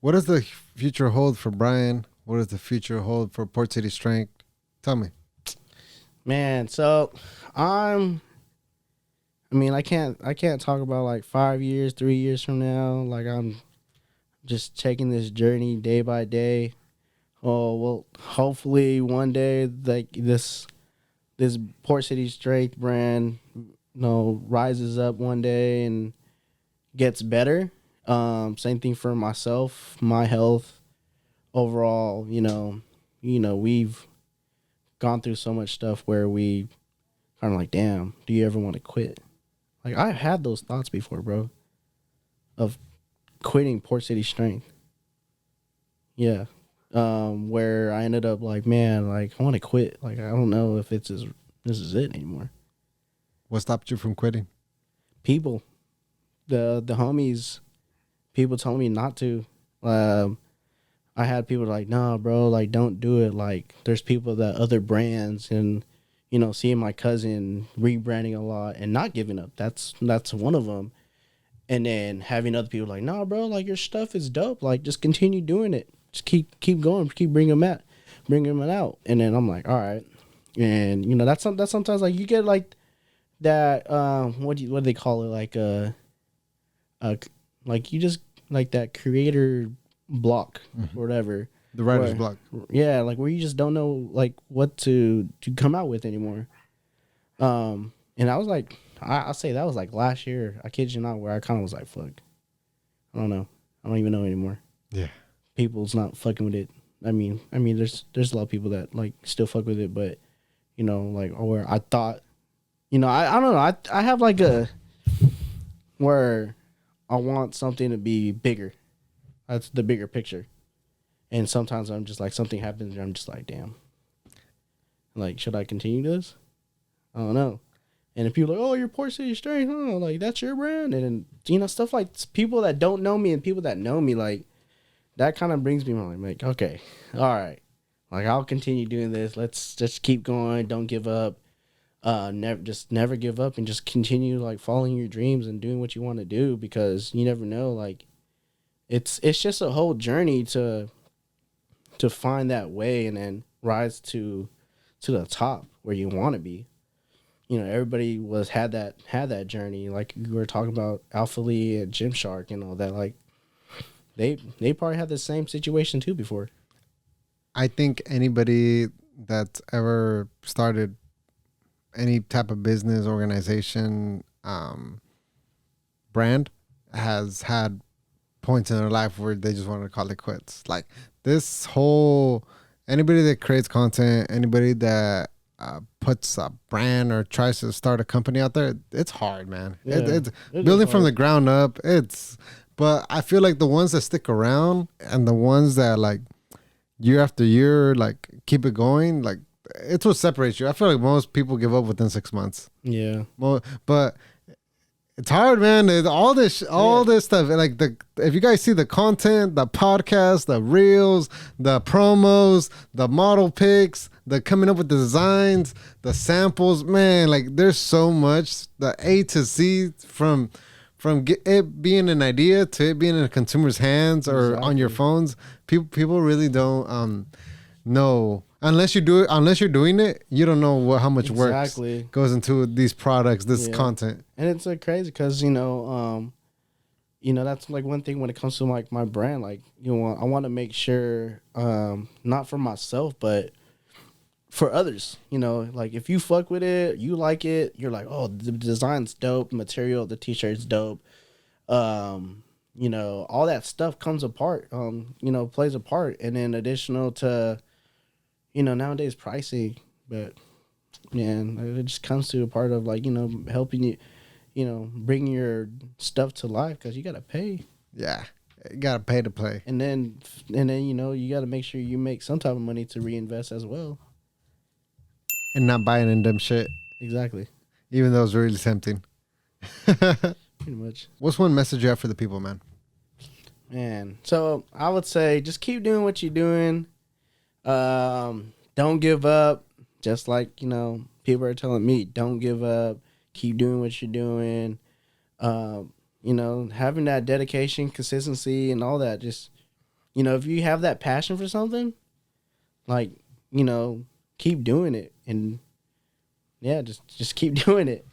What does the future hold for Bryan? What does the future hold for Port City Strength? Tell me. Man, so I can't talk about like 5 years, 3 years from now. Like I'm just taking this journey day by day. Oh, well, hopefully one day like this Port City Strength brand, rises up one day and gets better. Same thing for myself, my health overall, we've gone through so much stuff where we kind of like, damn, do you ever want to quit? Like, I've had those thoughts before, bro, of quitting Port City Strength. Yeah. Where I ended up like, man, like, I want to quit. Like, I don't know if this is it anymore. What stopped you from quitting? People. The homies, people telling me not to. I had people like, nah, bro, like, don't do it. Like, there's people that other brands and, seeing my cousin rebranding a lot and not giving up. That's one of them. And then having other people like, nah, bro, like, your stuff is dope. Like, just continue doing it. Just keep going. Keep bringing them out. And then I'm like, all right. And, that's sometimes like you get like that, what do they call it? Like you just like that creator block or whatever. The writer's block. Yeah, like where you just don't know like what to come out with anymore. And I was like, I'll say that was like last year. I kid you not, where I kind of was like, fuck. I don't know. I don't even know anymore. Yeah. People's not fucking with it. I mean, there's a lot of people that like still fuck with it, but like, or where I thought, I don't know. I have like a where I want something to be bigger. That's the bigger picture. And sometimes I'm just like, something happens and I'm just like, damn. Like, should I continue this? I don't know. And if people are like, oh, you're Port City Strength, huh? Like, that's your brand. And then, stuff like people that don't know me and people that know me, like, that kind of brings me like, okay, all right. Like, I'll continue doing this. Let's just keep going. Don't give up. Never give up and just continue, like, following your dreams and doing what you want to do because you never know, like, it's just a whole journey to find that way and then rise to the top where you want to be. Everybody had that journey. Like you were talking about Alpha Lee and Gymshark and all that. Like they probably had the same situation too before. I think anybody that's ever started any type of business, organization, brand has had points in their life where they just wanted to call it quits. Like this whole, anybody that creates content, anybody that puts a brand or tries to start a company out there, it's hard, man. Yeah, it's building from the ground up. But I feel like the ones that stick around and the ones that like year after year, like keep it going, like it's what separates you. I feel like most people give up within 6 months. Yeah. But It's hard, man. All this stuff. Like if you guys see the content, the podcast, the reels, the promos, the model pics, the coming up with the designs, the samples, man. Like there's so much. The A to Z from it being an idea to it being in a consumer's hands or on your phones. People really don't know. Unless you're doing it, you don't know how much work goes into these products, this content. And it's crazy because that's like one thing when it comes to like my brand. Like I want to make sure, not for myself, but for others. Like if you fuck with it, you like it, you're like, oh, the design's dope, material, the t-shirt's dope. All that stuff comes apart. Plays a part, and then additional to. Nowadays pricing, but it just comes to a part of like, helping you, bring your stuff to life because you got to pay. Yeah. You got to pay to play. And then, you got to make sure you make some type of money to reinvest as well. And not buying in dumb shit. Exactly. Even though it's really tempting. Pretty much. What's one message you have for the people, man? Man. So I would say just keep doing what you're doing. Don't give up. Just like, people are telling me, don't give up. Keep doing what you're doing. Having that dedication, consistency, and all that. Just, if you have that passion for something, like, keep doing it. And, yeah, just keep doing it.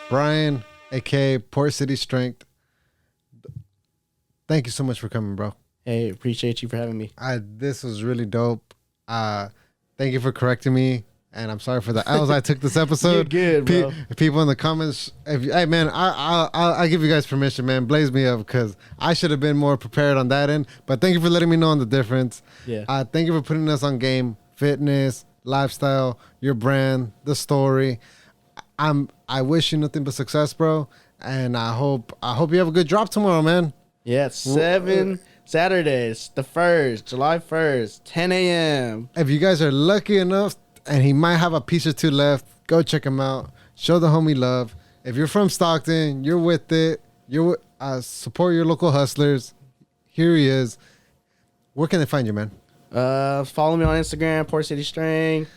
Bryan, a.k.a. Port City Strength. Thank you so much for coming, bro. Hey, appreciate you for having me. This was really dope. Thank you for correcting me, and I'm sorry for the L's I took this episode. You're good, bro. People in the comments, hey man, I give you guys permission, man. Blaze me up because I should have been more prepared on that end. But thank you for letting me know on the difference. Yeah. Thank you for putting us on game, fitness, lifestyle, your brand, the story. I wish you nothing but success, bro, and I hope you have a good drop tomorrow, man. Yeah, it's 7 Saturdays, the 1st, July 1st, 10 a.m. If you guys are lucky enough, and he might have a piece or two left, go check him out. Show the homie love. If you're from Stockton, you're with it. Support your local hustlers. Here he is. Where can they find you, man? Follow me on Instagram, Port City Strength.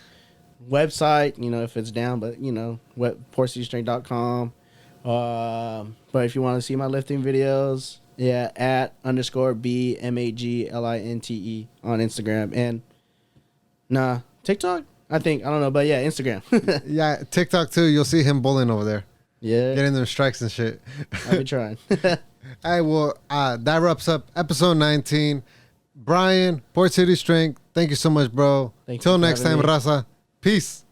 Website, if it's down, but portcitystrength.com. But if you want to see my lifting videos, at _BMAGLINTE on Instagram and TikTok. I don't know, but Instagram. Yeah, TikTok too. You'll see him bowling over there. Yeah, getting them strikes and shit. I'll be trying. Hey, well, that wraps up episode 19. Bryan, Port City Strength. Thank you so much, bro. Till next time, raza. Peace.